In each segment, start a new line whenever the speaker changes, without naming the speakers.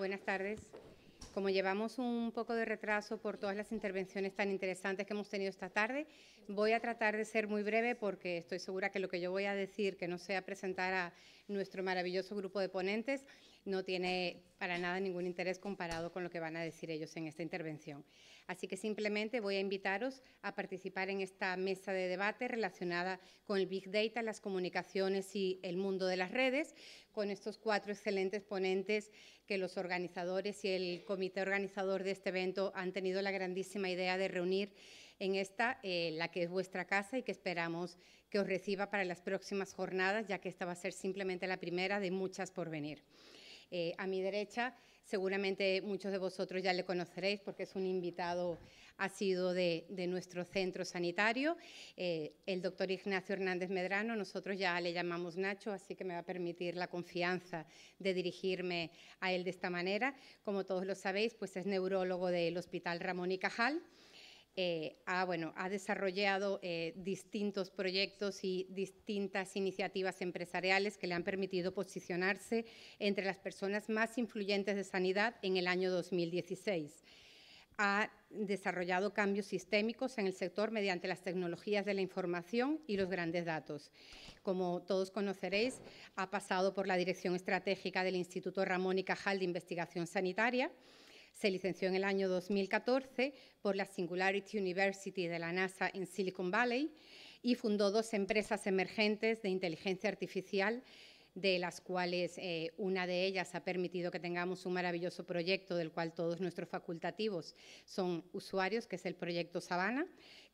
Buenas tardes. Como llevamos un poco de retraso por todas las intervenciones tan interesantes que hemos tenido esta tarde, voy a tratar de ser muy breve porque estoy segura que lo que yo voy a decir, que no sea presentar a nuestro maravilloso grupo de ponentes, no tiene para nada ningún interés comparado con lo que van a decir ellos en esta intervención. Así que simplemente voy a invitaros a participar en esta mesa de debate relacionada con el Big Data, las comunicaciones y el mundo de las redes, con estos 4 excelentes ponentes que los organizadores y el comité organizador de este evento han tenido la grandísima idea de reunir en esta, la que es vuestra casa y que esperamos que os reciba para las próximas jornadas, ya que esta va a ser simplemente la primera de muchas por venir. A mi derecha, seguramente muchos de vosotros ya le conoceréis porque es un invitado asiduo de nuestro centro sanitario, el doctor Ignacio Hernández Medrano. Nosotros ya le llamamos Nacho, así que me va a permitir la confianza de dirigirme a él de esta manera. Como todos lo sabéis, pues es neurólogo del Hospital Ramón y Cajal. Ha desarrollado distintos proyectos y distintas iniciativas empresariales que le han permitido posicionarse entre las personas más influyentes de sanidad en el año 2016. Ha desarrollado cambios sistémicos en el sector mediante las tecnologías de la información y los grandes datos. Como todos conoceréis, ha pasado por la Dirección Estratégica del Instituto Ramón y Cajal de Investigación Sanitaria. Se licenció en el año 2014 por la Singularity University de la NASA en Silicon Valley y fundó 2 empresas emergentes de inteligencia artificial, de las cuales una de ellas ha permitido que tengamos un maravilloso proyecto del cual todos nuestros facultativos son usuarios, que es el proyecto Savannah,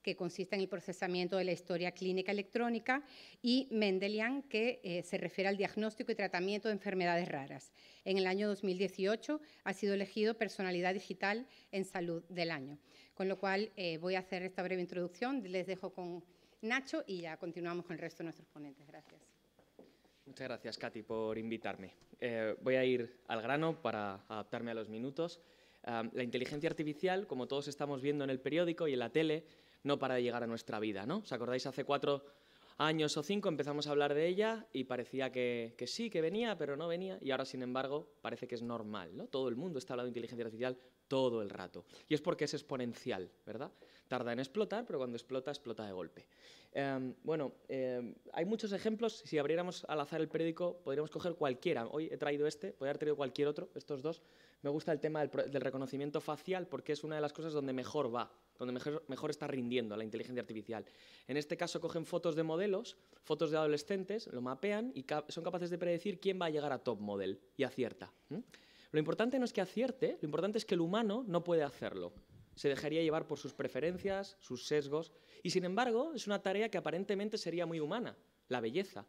que consiste en el procesamiento de la historia clínica electrónica, y Mendelian, que se refiere al diagnóstico y tratamiento de enfermedades raras. En el año 2018 ha sido elegido Personalidad Digital en Salud del Año. Con lo cual voy a hacer esta breve introducción, les dejo con Nacho y ya continuamos con el resto de nuestros ponentes. Gracias.
Muchas gracias, Katy, por invitarme. Voy a ir al grano para adaptarme a los minutos. La inteligencia artificial, como todos estamos viendo en el periódico y en la tele, no para de llegar a nuestra vida, ¿no? ¿Os acordáis? Hace 4 años o 5 empezamos a hablar de ella y parecía que sí, que venía, pero no venía. Y ahora, sin embargo, parece que es normal, ¿no? Todo el mundo está hablando de inteligencia artificial todo el rato. Y es porque es exponencial, ¿verdad? Tarda en explotar, pero cuando explota, explota de golpe. Hay muchos ejemplos. Si abriéramos al azar el periódico, podríamos coger cualquiera. Hoy he traído este, podría haber traído cualquier otro, estos 2. Me gusta el tema del reconocimiento facial porque es una de las cosas donde mejor va, donde mejor está rindiendo la inteligencia artificial. En este caso cogen fotos de modelos, fotos de adolescentes, lo mapean y son capaces de predecir quién va a llegar a top model y acierta. Lo importante no es que acierte, lo importante es que el humano no puede hacerlo. Se dejaría llevar por sus preferencias, sus sesgos, y sin embargo es una tarea que aparentemente sería muy humana, la belleza.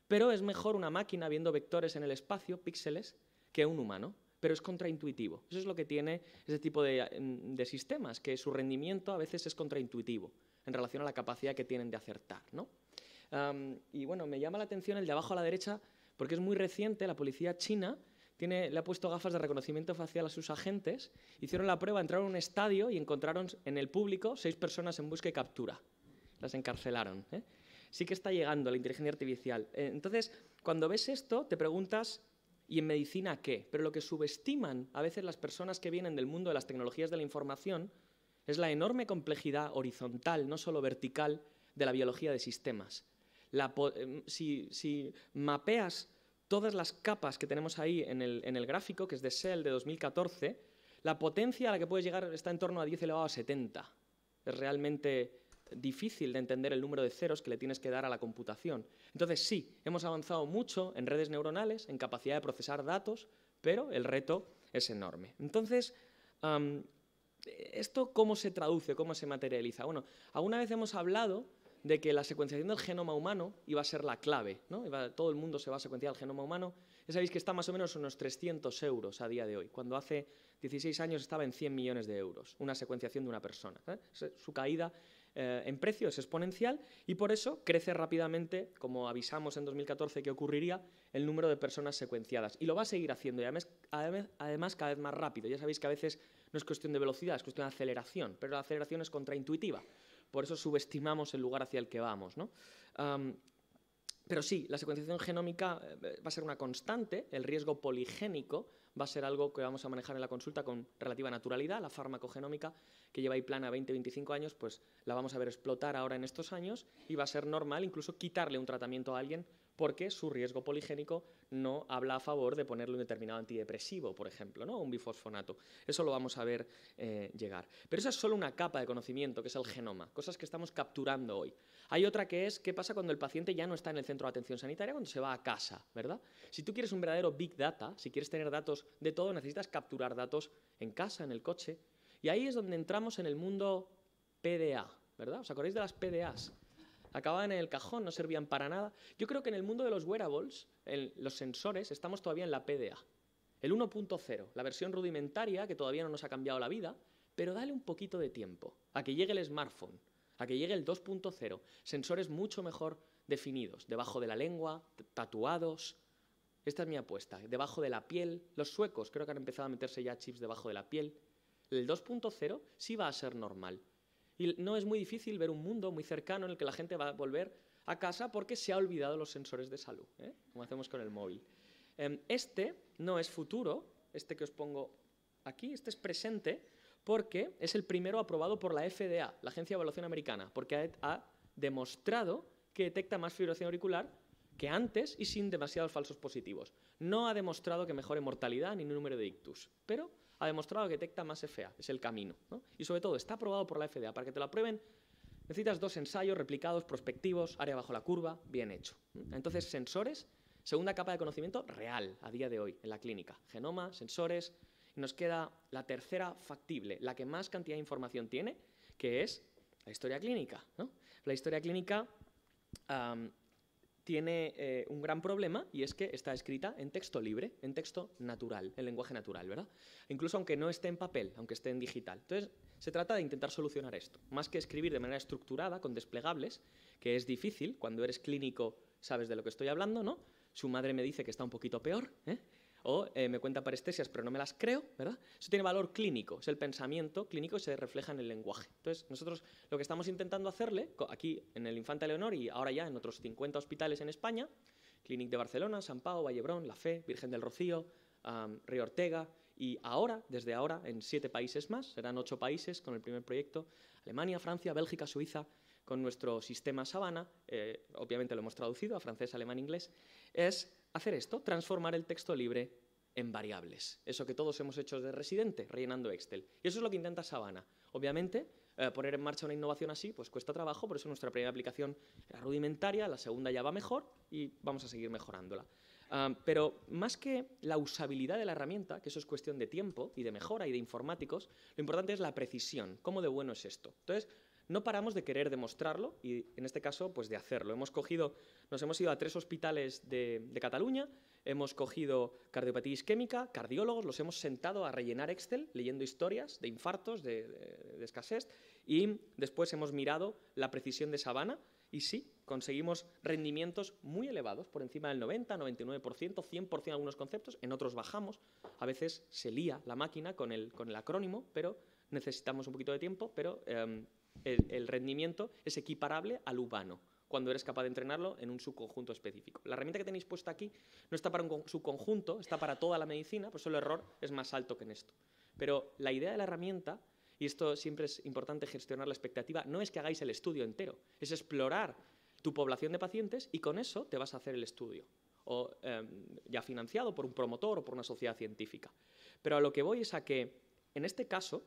Pero es mejor una máquina viendo vectores en el espacio, píxeles, que un humano. Pero es contraintuitivo. Eso es lo que tiene ese tipo de sistemas, que su rendimiento a veces es contraintuitivo en relación a la capacidad que tienen de acertar, ¿no? Me llama la atención el de abajo a la derecha porque es muy reciente. La policía china le ha puesto gafas de reconocimiento facial a sus agentes, hicieron la prueba, entraron a un estadio y encontraron en el público 6 personas en busca y captura. Las encarcelaron, ¿eh? Sí que está llegando la inteligencia artificial. Entonces, cuando ves esto, te preguntas, ¿y en medicina qué? Pero lo que subestiman a veces las personas que vienen del mundo de las tecnologías de la información es la enorme complejidad horizontal, no solo vertical, de la biología de sistemas. Si mapeas todas las capas que tenemos ahí en el gráfico, que es de Cell de 2014, la potencia a la que puedes llegar está en torno a 10 elevado a 70. Es realmente difícil de entender el número de ceros que le tienes que dar a la computación. Entonces sí, hemos avanzado mucho en redes neuronales, en capacidad de procesar datos, pero el reto es enorme. Entonces, ¿esto cómo se traduce, cómo se materializa? Bueno, alguna vez hemos hablado de que la secuenciación del genoma humano iba a ser la clave, ¿no? Todo el mundo se va a secuenciar el genoma humano. Ya sabéis que está más o menos unos 300 euros a día de hoy, cuando hace 16 años estaba en 100 millones de euros, una secuenciación de una persona, ¿eh? Su caída en precio es exponencial y por eso crece rápidamente, como avisamos en 2014 que ocurriría, el número de personas secuenciadas. Y lo va a seguir haciendo, y además cada vez más rápido. Ya sabéis que a veces no es cuestión de velocidad, es cuestión de aceleración, pero la aceleración es contraintuitiva. Por eso subestimamos el lugar hacia el que vamos, ¿no? Pero sí, la secuenciación genómica va a ser una constante, el riesgo poligénico va a ser algo que vamos a manejar en la consulta con relativa naturalidad. La farmacogenómica, que lleva ahí plana 20-25 años, pues la vamos a ver explotar ahora en estos años y va a ser normal incluso quitarle un tratamiento a alguien porque su riesgo poligénico no habla a favor de ponerle un determinado antidepresivo, por ejemplo, ¿no? Un bifosfonato. Eso lo vamos a ver llegar. Pero esa es solo una capa de conocimiento, que es el genoma, cosas que estamos capturando hoy. Hay otra que es qué pasa cuando el paciente ya no está en el centro de atención sanitaria, cuando se va a casa, ¿verdad? Si tú quieres un verdadero big data, si quieres tener datos de todo, necesitas capturar datos en casa, en el coche. Y ahí es donde entramos en el mundo PDA, ¿verdad? ¿Os acordáis de las PDAs? Acababan en el cajón, no servían para nada. Yo creo que en el mundo de los wearables, en los sensores, estamos todavía en la PDA. El 1.0, la versión rudimentaria que todavía no nos ha cambiado la vida, pero dale un poquito de tiempo a que llegue el smartphone, a que llegue el 2.0, sensores mucho mejor definidos, debajo de la lengua, tatuados. Esta es mi apuesta, debajo de la piel. Los suecos creo que han empezado a meterse ya chips debajo de la piel. El 2.0 sí va a ser normal. Y no es muy difícil ver un mundo muy cercano en el que la gente va a volver a casa porque se ha olvidado los sensores de salud, como hacemos con el móvil. Este no es futuro, este que os pongo aquí, este es presente porque es el primero aprobado por la FDA, la Agencia de Evaluación Americana, porque ha demostrado que detecta más fibrilación auricular que antes y sin demasiados falsos positivos. No ha demostrado que mejore mortalidad ni número de ictus, pero ha demostrado que detecta más FA, es el camino, ¿no? Y sobre todo está aprobado por la FDA. Para que te lo aprueben necesitas 2 ensayos replicados, prospectivos, área bajo la curva, bien hecho. Entonces, sensores, segunda capa de conocimiento real a día de hoy en la clínica. Genoma, sensores, y nos queda la tercera factible, la que más cantidad de información tiene, que es la historia clínica, ¿no? La historia clínica tiene un gran problema y es que está escrita en texto libre, en texto natural, en lenguaje natural, ¿verdad? Incluso aunque no esté en papel, aunque esté en digital. Entonces, se trata de intentar solucionar esto. Más que escribir de manera estructurada, con desplegables, que es difícil, cuando eres clínico sabes de lo que estoy hablando, ¿no? Su madre me dice que está un poquito peor, o me cuenta parestesias pero no me las creo, ¿verdad? Eso tiene valor clínico, es el pensamiento clínico que se refleja en el lenguaje. Entonces, nosotros lo que estamos intentando hacerle, aquí en el Infanta Leonor y ahora ya en otros 50 hospitales en España, Clínic de Barcelona, Sant Pau, Vallebrón, La Fe, Virgen del Rocío, Río Ortega, y ahora, desde ahora, en 7 países más, serán 8 países con el primer proyecto, Alemania, Francia, Bélgica, Suiza, con nuestro sistema Sabana, obviamente lo hemos traducido a francés, alemán, inglés, es hacer esto, transformar el texto libre en variables. Eso que todos hemos hecho de residente, rellenando Excel. Y eso es lo que intenta Sabana. Obviamente, poner en marcha una innovación así pues cuesta trabajo, por eso nuestra primera aplicación era rudimentaria, la segunda ya va mejor y vamos a seguir mejorándola. Pero más que la usabilidad de la herramienta, que eso es cuestión de tiempo y de mejora y de informáticos, lo importante es la precisión. ¿Cómo de bueno es esto? Entonces, no paramos de querer demostrarlo y, en este caso, pues de hacerlo. Nos hemos ido a 3 hospitales de Cataluña, hemos cogido cardiopatía isquémica, cardiólogos, los hemos sentado a rellenar Excel, leyendo historias de infartos, de escasez, y después hemos mirado la precisión de Sabana y sí, conseguimos rendimientos muy elevados, por encima del 90, 99%, 100% en algunos conceptos, en otros bajamos. A veces se lía la máquina con el acrónimo, pero necesitamos un poquito de tiempo, pero el rendimiento es equiparable al humano cuando eres capaz de entrenarlo en un subconjunto específico. La herramienta que tenéis puesta aquí no está para un subconjunto, está para toda la medicina, por eso el error es más alto que en esto. Pero la idea de la herramienta, y esto siempre es importante gestionar la expectativa, no es que hagáis el estudio entero, es explorar tu población de pacientes y con eso te vas a hacer el estudio, o ya financiado por un promotor o por una sociedad científica. Pero a lo que voy es a que, en este caso,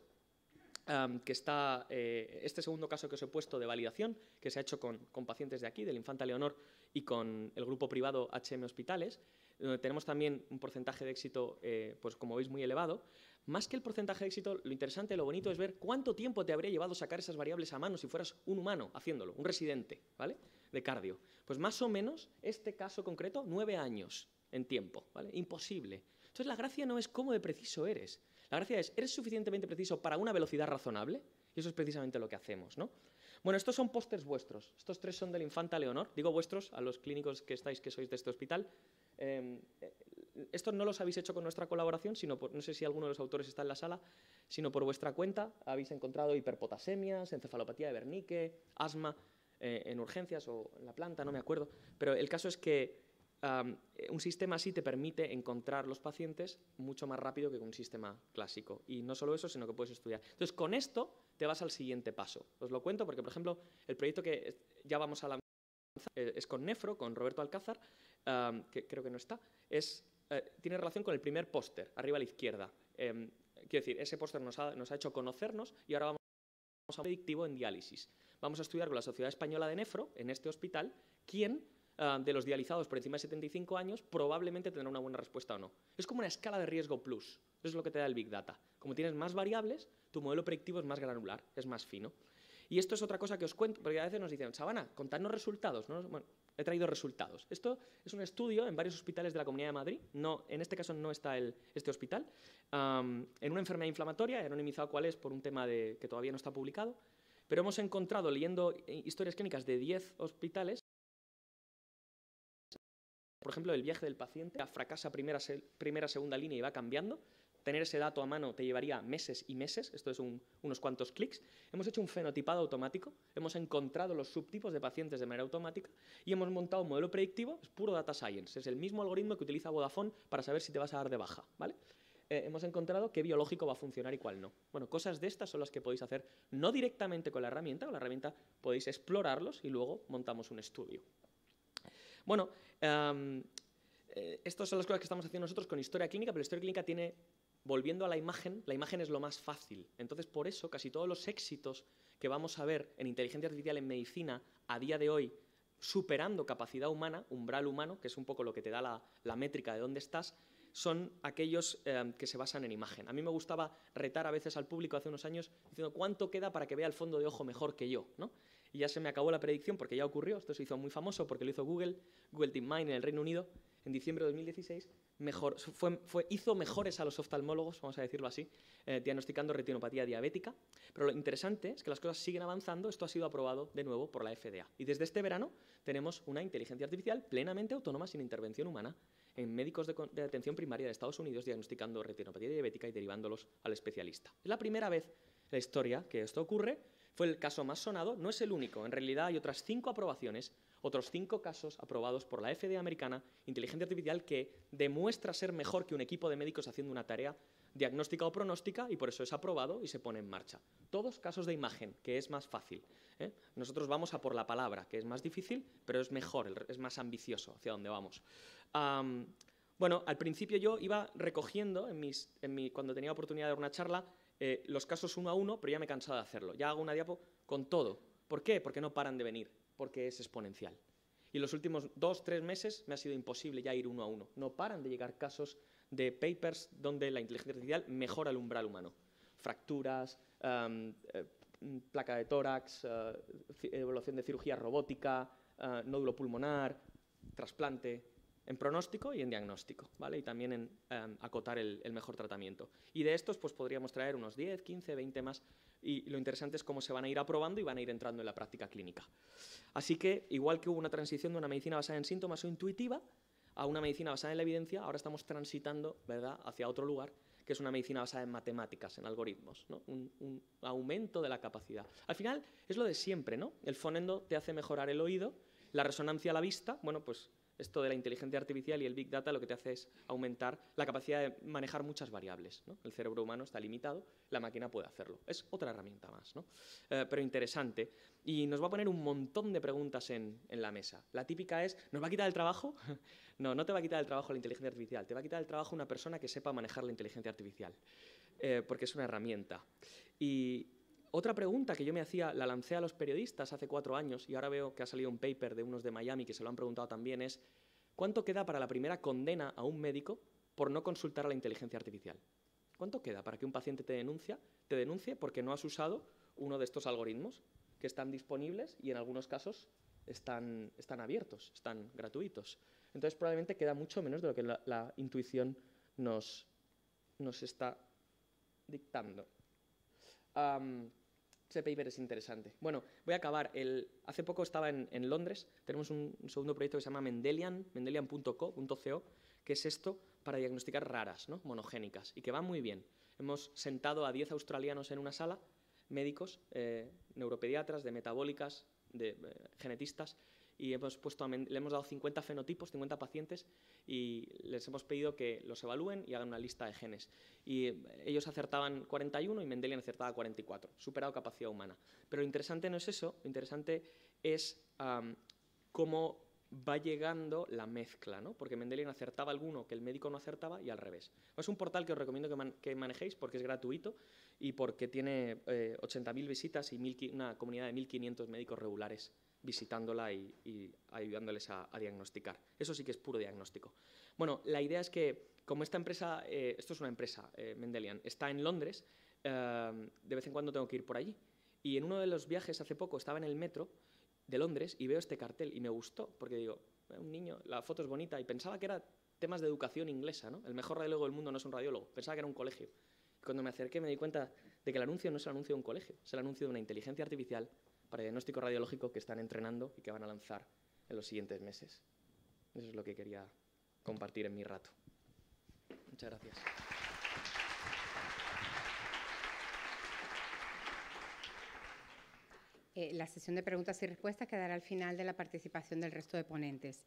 este segundo caso que os he puesto de validación, que se ha hecho con pacientes de aquí, del Infanta Leonor, y con el grupo privado HM Hospitales, donde tenemos también un porcentaje de éxito, pues como veis, muy elevado. Más que el porcentaje de éxito, lo interesante, lo bonito es ver cuánto tiempo te habría llevado sacar esas variables a mano si fueras un humano haciéndolo, un residente, ¿vale?, de cardio. Pues más o menos, este caso concreto, 9 años en tiempo, ¿vale? Imposible. Entonces, la gracia no es cómo de preciso eres. La gracia es, ¿eres suficientemente preciso para una velocidad razonable? Y eso es precisamente lo que hacemos, ¿no? Bueno, estos son pósters vuestros. Estos 3 son del Infanta Leonor. Digo vuestros a los clínicos que sois de este hospital. Estos no los habéis hecho con nuestra colaboración, sino no sé si alguno de los autores está en la sala, sino por vuestra cuenta. Habéis encontrado hiperpotasemias, encefalopatía de Wernicke, asma en urgencias o en la planta, no me acuerdo. Pero el caso es que un sistema así te permite encontrar los pacientes mucho más rápido que con un sistema clásico. Y no solo eso, sino que puedes estudiar. Entonces, con esto te vas al siguiente paso. Os lo cuento porque, por ejemplo, el proyecto que ya vamos a lanzar es con Nefro, con Roberto Alcázar, que creo que no está, tiene relación con el primer póster, arriba a la izquierda. Quiero decir, ese póster nos ha hecho conocernos y ahora vamos a un predictivo en diálisis. Vamos a estudiar con la Sociedad Española de Nefro, en este hospital, quién de los dializados por encima de 75 años probablemente tendrá una buena respuesta o no. Es como una escala de riesgo plus. Eso es lo que te da el Big Data. Como tienes más variables, tu modelo predictivo es más granular, es más fino. Y esto es otra cosa que os cuento, porque a veces nos dicen, Savannah, contadnos resultados, ¿no? Bueno, he traído resultados. Esto es un estudio en varios hospitales de la Comunidad de Madrid. No, en este caso no está este hospital. En una enfermedad inflamatoria, he anonimizado cuál es por un tema que todavía no está publicado, pero hemos encontrado, leyendo historias clínicas de 10 hospitales, por ejemplo, el viaje del paciente fracasa primera, segunda línea y va cambiando. Tener ese dato a mano te llevaría meses y meses, esto es unos cuantos clics. Hemos hecho un fenotipado automático, hemos encontrado los subtipos de pacientes de manera automática y hemos montado un modelo predictivo, es puro data science, es el mismo algoritmo que utiliza Vodafone para saber si te vas a dar de baja, ¿vale? Hemos encontrado qué biológico va a funcionar y cuál no. Bueno, cosas de estas son las que podéis hacer no directamente con la herramienta podéis explorarlos y luego montamos un estudio. Bueno, estas son las cosas que estamos haciendo nosotros con historia clínica, pero la historia clínica tiene, volviendo a la imagen es lo más fácil. Entonces, por eso, casi todos los éxitos que vamos a ver en inteligencia artificial en medicina a día de hoy, superando capacidad humana, umbral humano, que es un poco lo que te da la métrica de dónde estás, son aquellos que se basan en imagen. A mí me gustaba retar a veces al público hace unos años diciendo cuánto queda para que vea el fondo de ojo mejor que yo, ¿no? Y ya se me acabó la predicción porque ya ocurrió. Esto se hizo muy famoso porque lo hizo Google DeepMind en el Reino Unido en diciembre de 2016. Hizo mejores a los oftalmólogos, vamos a decirlo así, diagnosticando retinopatía diabética. Pero lo interesante es que las cosas siguen avanzando. Esto ha sido aprobado de nuevo por la FDA. Y desde este verano tenemos una inteligencia artificial plenamente autónoma sin intervención humana en médicos de atención primaria de Estados Unidos diagnosticando retinopatía diabética y derivándolos al especialista. Es la primera vez en la historia que esto ocurre. Fue el caso más sonado, no es el único. En realidad hay otras 5 aprobaciones, otros 5 casos aprobados por la FDA americana, inteligencia artificial, que demuestra ser mejor que un equipo de médicos haciendo una tarea diagnóstica o pronóstica y por eso es aprobado y se pone en marcha. Todos casos de imagen, que es más fácil. Nosotros vamos a por la palabra, que es más difícil, pero es mejor, es más ambicioso hacia donde vamos. Bueno, al principio yo iba recogiendo, cuando tenía oportunidad de dar una charla, los casos uno a uno, pero ya me he cansado de hacerlo. Ya hago una diapo con todo. ¿Por qué? Porque no paran de venir, porque es exponencial. Y en los últimos 2-3 meses me ha sido imposible ya ir uno a uno. No paran de llegar casos de papers donde la inteligencia artificial mejora el umbral humano. Fracturas, placa de tórax, evaluación de cirugía robótica, nódulo pulmonar, trasplante, en pronóstico y en diagnóstico, ¿vale? Y también en acotar el mejor tratamiento. Y de estos pues podríamos traer unos 10, 15, 20 más, y lo interesante es cómo se van a ir aprobando y van a ir entrando en la práctica clínica. Así que, igual que hubo una transición de una medicina basada en síntomas o intuitiva a una medicina basada en la evidencia, ahora estamos transitando, ¿verdad?, hacia otro lugar, que es una medicina basada en matemáticas, en algoritmos, ¿no? Un aumento de la capacidad. Al final es lo de siempre, ¿no? El fonendo te hace mejorar el oído, la resonancia a la vista, bueno, pues esto de la inteligencia artificial y el Big Data lo que te hace es aumentar la capacidad de manejar muchas variables, ¿no? El cerebro humano está limitado, la máquina puede hacerlo. Es otra herramienta más, ¿no? Pero interesante. Y nos va a poner un montón de preguntas en la mesa. La típica es, ¿nos va a quitar el trabajo? No, no te va a quitar el trabajo la inteligencia artificial. Te va a quitar el trabajo una persona que sepa manejar la inteligencia artificial, porque es una herramienta. Y otra pregunta que yo me hacía, la lancé a los periodistas hace 4 años y ahora veo que ha salido un paper de unos de Miami que se lo han preguntado también, es ¿cuánto queda para la primera condena a un médico por no consultar a la inteligencia artificial? ¿Cuánto queda para que un paciente te denuncie porque no has usado uno de estos algoritmos que están disponibles y en algunos casos están abiertos, están gratuitos? Entonces probablemente queda mucho menos de lo que la intuición nos está dictando. Ese paper es interesante. Bueno, voy a acabar. Hace poco estaba en Londres, tenemos un segundo proyecto que se llama Mendelian.co, que es esto para diagnosticar raras, ¿no? Monogénicas, y que va muy bien. Hemos sentado a 10 australianos en una sala, médicos, neuropediatras, de metabólicas, de genetistas, y le hemos dado 50 fenotipos, 50 pacientes, y les hemos pedido que los evalúen y hagan una lista de genes. Y ellos acertaban 41 y Mendelian acertaba 44, superado capacidad humana. Pero lo interesante no es eso, lo interesante es cómo va llegando la mezcla, ¿no? Porque Mendelian acertaba alguno que el médico no acertaba y al revés. Es un portal que os recomiendo que manejéis porque es gratuito y porque tiene 80.000 visitas y una comunidad de 1.500 médicos regulares visitándola y ayudándoles a diagnosticar. Eso sí que es puro diagnóstico. Bueno, la idea es que como esta empresa, esto es una empresa, Mendelian, está en Londres, de vez en cuando tengo que ir por allí. Y en uno de los viajes hace poco estaba en el metro de Londres y veo este cartel y me gustó porque digo, un niño, la foto es bonita y pensaba que era temas de educación inglesa, ¿no? El mejor radiólogo del mundo no es un radiólogo, pensaba que era un colegio. Y cuando me acerqué me di cuenta de que el anuncio no es el anuncio de un colegio, es el anuncio de una inteligencia artificial para diagnóstico radiológico que están entrenando y que van a lanzar en los siguientes meses. Eso es lo que quería compartir en mi rato. Muchas gracias.
La sesión de preguntas y respuestas quedará al final de la participación del resto de ponentes.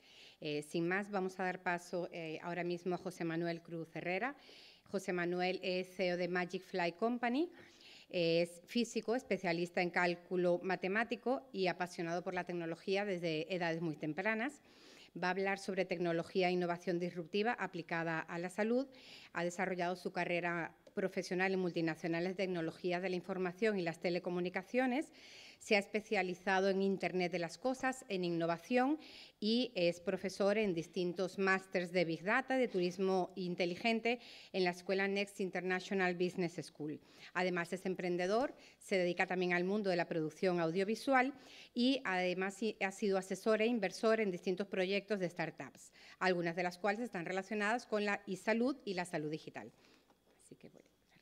Sin más, vamos a dar paso ahora mismo a José Manuel Cruz Herrera. José Manuel es CEO de Magic Fly Company. Es físico, especialista en cálculo matemático y apasionado por la tecnología desde edades muy tempranas. Va a hablar sobre tecnología e innovación disruptiva aplicada a la salud. Ha desarrollado su carrera profesional en multinacionales de tecnologías de la información y las telecomunicaciones. Se ha especializado en Internet de las Cosas, en innovación y es profesor en distintos másters de Big Data, de turismo inteligente en la Escuela Next International Business School. Además es emprendedor, se dedica también al mundo de la producción audiovisual y además ha sido asesor e inversor en distintos proyectos de startups, algunas de las cuales están relacionadas con la e-salud y la salud digital. Así que voy a cerrar.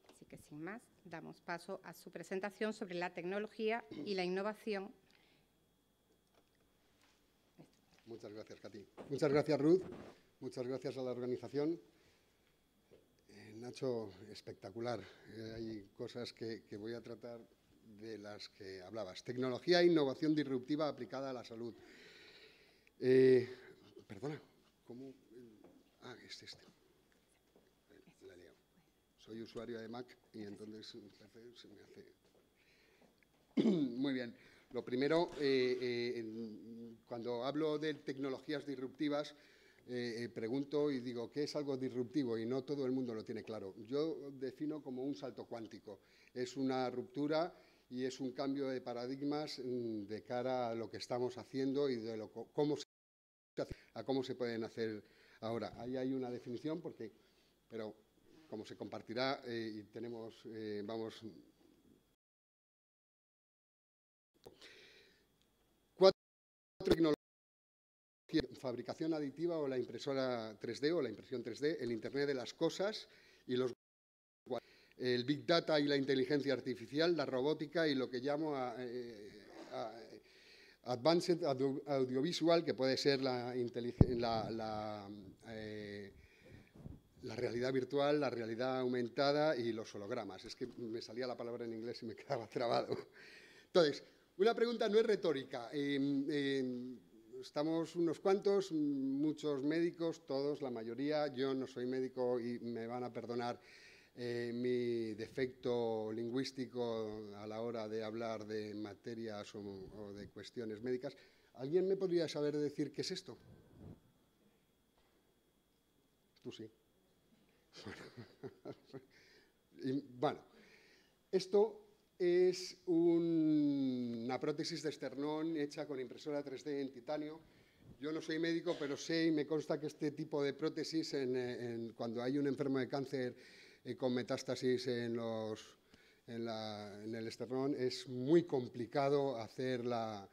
Así que sin más, damos paso a su presentación sobre la tecnología y la innovación.
Muchas gracias, Katy. Muchas gracias, Ruth. Muchas gracias a la organización. Nacho, espectacular. Hay cosas que voy a tratar de las que hablabas. Tecnología e innovación disruptiva aplicada a la salud. Perdona, ¿cómo? Ah, es este. La he liado. Soy usuario de Mac y entonces se me hace... Muy bien. Lo primero, cuando hablo de tecnologías disruptivas, pregunto y digo, ¿qué es algo disruptivo? Y no todo el mundo lo tiene claro. Yo defino como un salto cuántico. Es una ruptura y es un cambio de paradigmas de cara a lo que estamos haciendo y de cómo se pueden hacer ahora. Ahí hay una definición, pero como se compartirá y tenemos, vamos... Tecnología, fabricación aditiva o la impresora 3D o la impresión 3D, el Internet de las cosas y el Big Data y la inteligencia artificial, la robótica y lo que llamo Advanced Audiovisual, que puede ser la realidad virtual, la realidad aumentada y los hologramas. Es que me salía la palabra en inglés y me quedaba trabado. Entonces, una pregunta no es retórica. Estamos unos cuantos, muchos médicos, todos, la mayoría. Yo no soy médico y me van a perdonar mi defecto lingüístico a la hora de hablar de materias o de cuestiones médicas. ¿Alguien me podría saber decir qué es esto? Tú sí. Bueno, esto es una prótesis de esternón hecha con impresora 3D en titanio. Yo no soy médico, pero sé y me consta que este tipo de prótesis, cuando hay un enfermo de cáncer con metástasis en el esternón, es muy complicado hacer la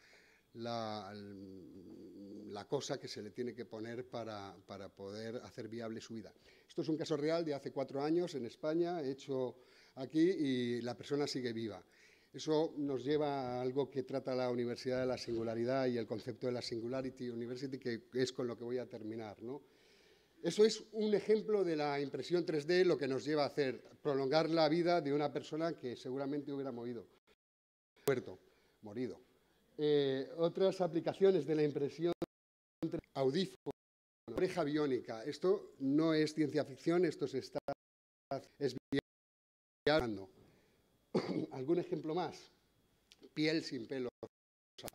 cosa que se le tiene que poner para poder hacer viable su vida. Esto es un caso real de hace 4 años en España, hecho aquí, y la persona sigue viva. Eso nos lleva a algo que trata la Universidad de la Singularidad y el concepto de la Singularity University, que es con lo que voy a terminar, ¿no? Eso es un ejemplo de la impresión 3D, lo que nos lleva a hacer, prolongar la vida de una persona que seguramente hubiera morido. Otras aplicaciones de la impresión, audífono, oreja biónica. Esto no es ciencia ficción, esto es viable. ¿Algún ejemplo más? Piel sin pelo.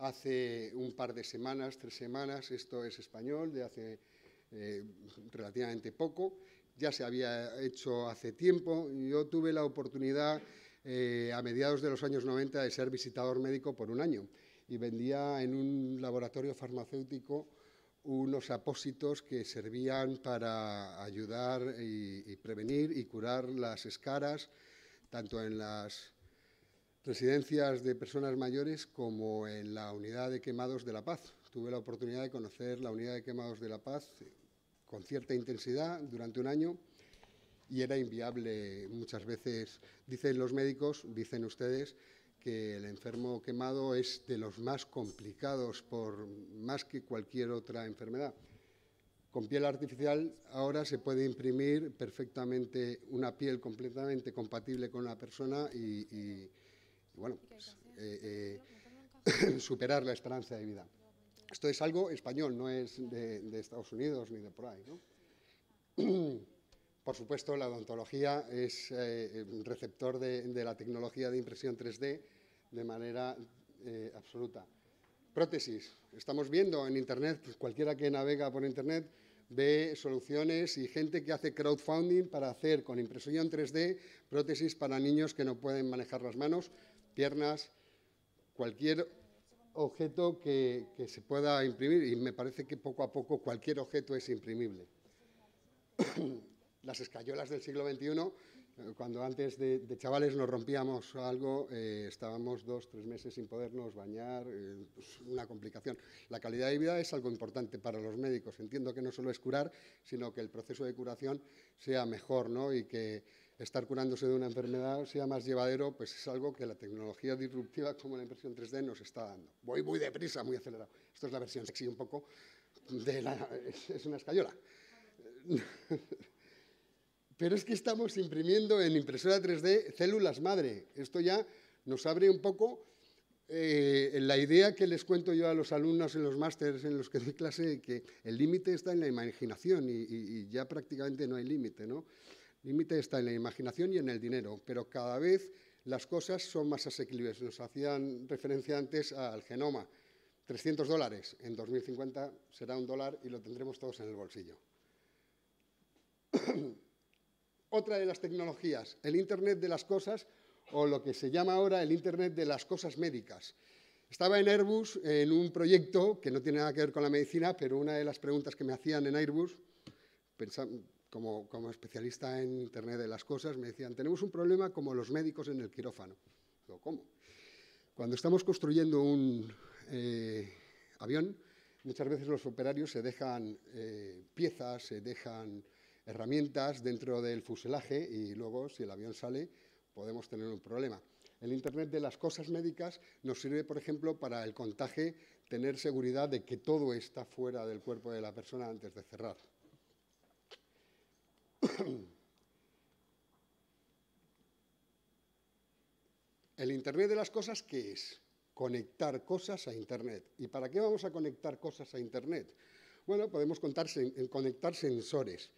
Hace un par de semanas, 3 semanas, esto es español, de hace relativamente poco, ya se había hecho hace tiempo. Yo tuve la oportunidad a mediados de los años 90 de ser visitador médico por un año y vendía en un laboratorio farmacéutico unos apósitos que servían para ayudar y prevenir y curar las escaras, tanto en las residencias de personas mayores como en la unidad de quemados de La Paz. Tuve la oportunidad de conocer la unidad de quemados de La Paz con cierta intensidad durante un año y era inviable muchas veces. Dicen los médicos, dicen ustedes, que el enfermo quemado es de los más complicados, por más que cualquier otra enfermedad. Con piel artificial ahora se puede imprimir perfectamente una piel completamente compatible con una persona y bueno, pues, superar la esperanza de vida. Esto es algo español, no es de Estados Unidos ni de por ahí, ¿no? Por supuesto, la odontología es receptor de la tecnología de impresión 3D de manera absoluta. Prótesis. Estamos viendo en Internet, cualquiera que navega por Internet ve soluciones y gente que hace crowdfunding para hacer con impresión 3D prótesis para niños que no pueden manejar las manos, piernas, cualquier objeto que se pueda imprimir, y me parece que poco a poco cualquier objeto es imprimible. Las escayolas del siglo XXI, cuando antes de chavales nos rompíamos algo, estábamos 2 o 3 meses sin podernos bañar, pues una complicación. La calidad de vida es algo importante para los médicos. Entiendo que no solo es curar, sino que el proceso de curación sea mejor, ¿no? Y que estar curándose de una enfermedad sea más llevadero, pues es algo que la tecnología disruptiva como la impresión 3D nos está dando. Voy muy deprisa, muy acelerado. Esto es la versión sexy un poco es una escayola. Pero es que estamos imprimiendo en impresora 3D células madre. Esto ya nos abre un poco la idea que les cuento yo a los alumnos en los másteres en los que doy clase, que el límite está en la imaginación y ya prácticamente no hay límite, ¿no? El límite está en la imaginación y en el dinero, pero cada vez las cosas son más asequibles. Nos hacían referencia antes al genoma. $300. En 2050 será $1 y lo tendremos todos en el bolsillo. Otra de las tecnologías, el Internet de las cosas, o lo que se llama ahora el Internet de las cosas médicas. Estaba en Airbus en un proyecto que no tiene nada que ver con la medicina, pero una de las preguntas que me hacían en Airbus, como especialista en Internet de las cosas, me decían, tenemos un problema como los médicos en el quirófano. Digo, ¿cómo? Cuando estamos construyendo un avión, muchas veces los operarios se dejan piezas, se dejan herramientas dentro del fuselaje y luego, si el avión sale, podemos tener un problema. El Internet de las cosas médicas nos sirve, por ejemplo, para el contaje, tener seguridad de que todo está fuera del cuerpo de la persona antes de cerrar. El Internet de las cosas, ¿qué es? Conectar cosas a Internet. ¿Y para qué vamos a conectar cosas a Internet? Bueno, podemos conectar sensores.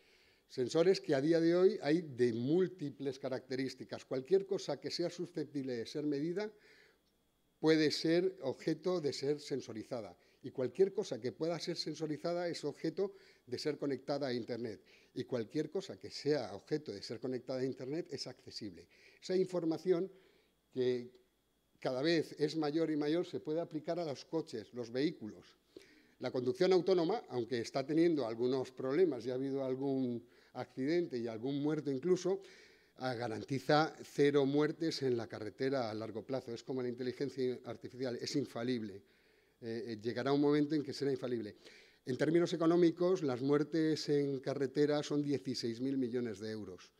Sensores que a día de hoy hay de múltiples características. Cualquier cosa que sea susceptible de ser medida puede ser objeto de ser sensorizada. Y cualquier cosa que pueda ser sensorizada es objeto de ser conectada a Internet. Y cualquier cosa que sea objeto de ser conectada a Internet es accesible. Esa información que cada vez es mayor y mayor se puede aplicar a los coches, los vehículos. La conducción autónoma, aunque está teniendo algunos problemas y ha habido algún accidente y algún muerto incluso, garantiza 0 muertes en la carretera a largo plazo. Es como la inteligencia artificial, es infalible. Llegará un momento en que será infalible. En términos económicos, las muertes en carretera son 16.000 millones de euros.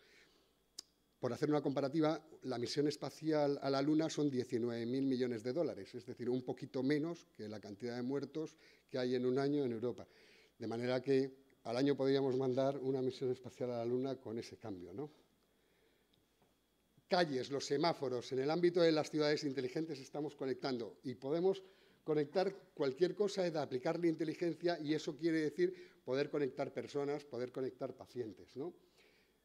Por hacer una comparativa, la misión espacial a la Luna son 19.000 millones de dólares, es decir, un poquito menos que la cantidad de muertos que hay en un año en Europa. De manera que al año podríamos mandar una misión espacial a la Luna con ese cambio, ¿no? Calles, los semáforos. En el ámbito de las ciudades inteligentes estamos conectando y podemos conectar cualquier cosa es de aplicarle inteligencia y eso quiere decir poder conectar personas, poder conectar pacientes, ¿no?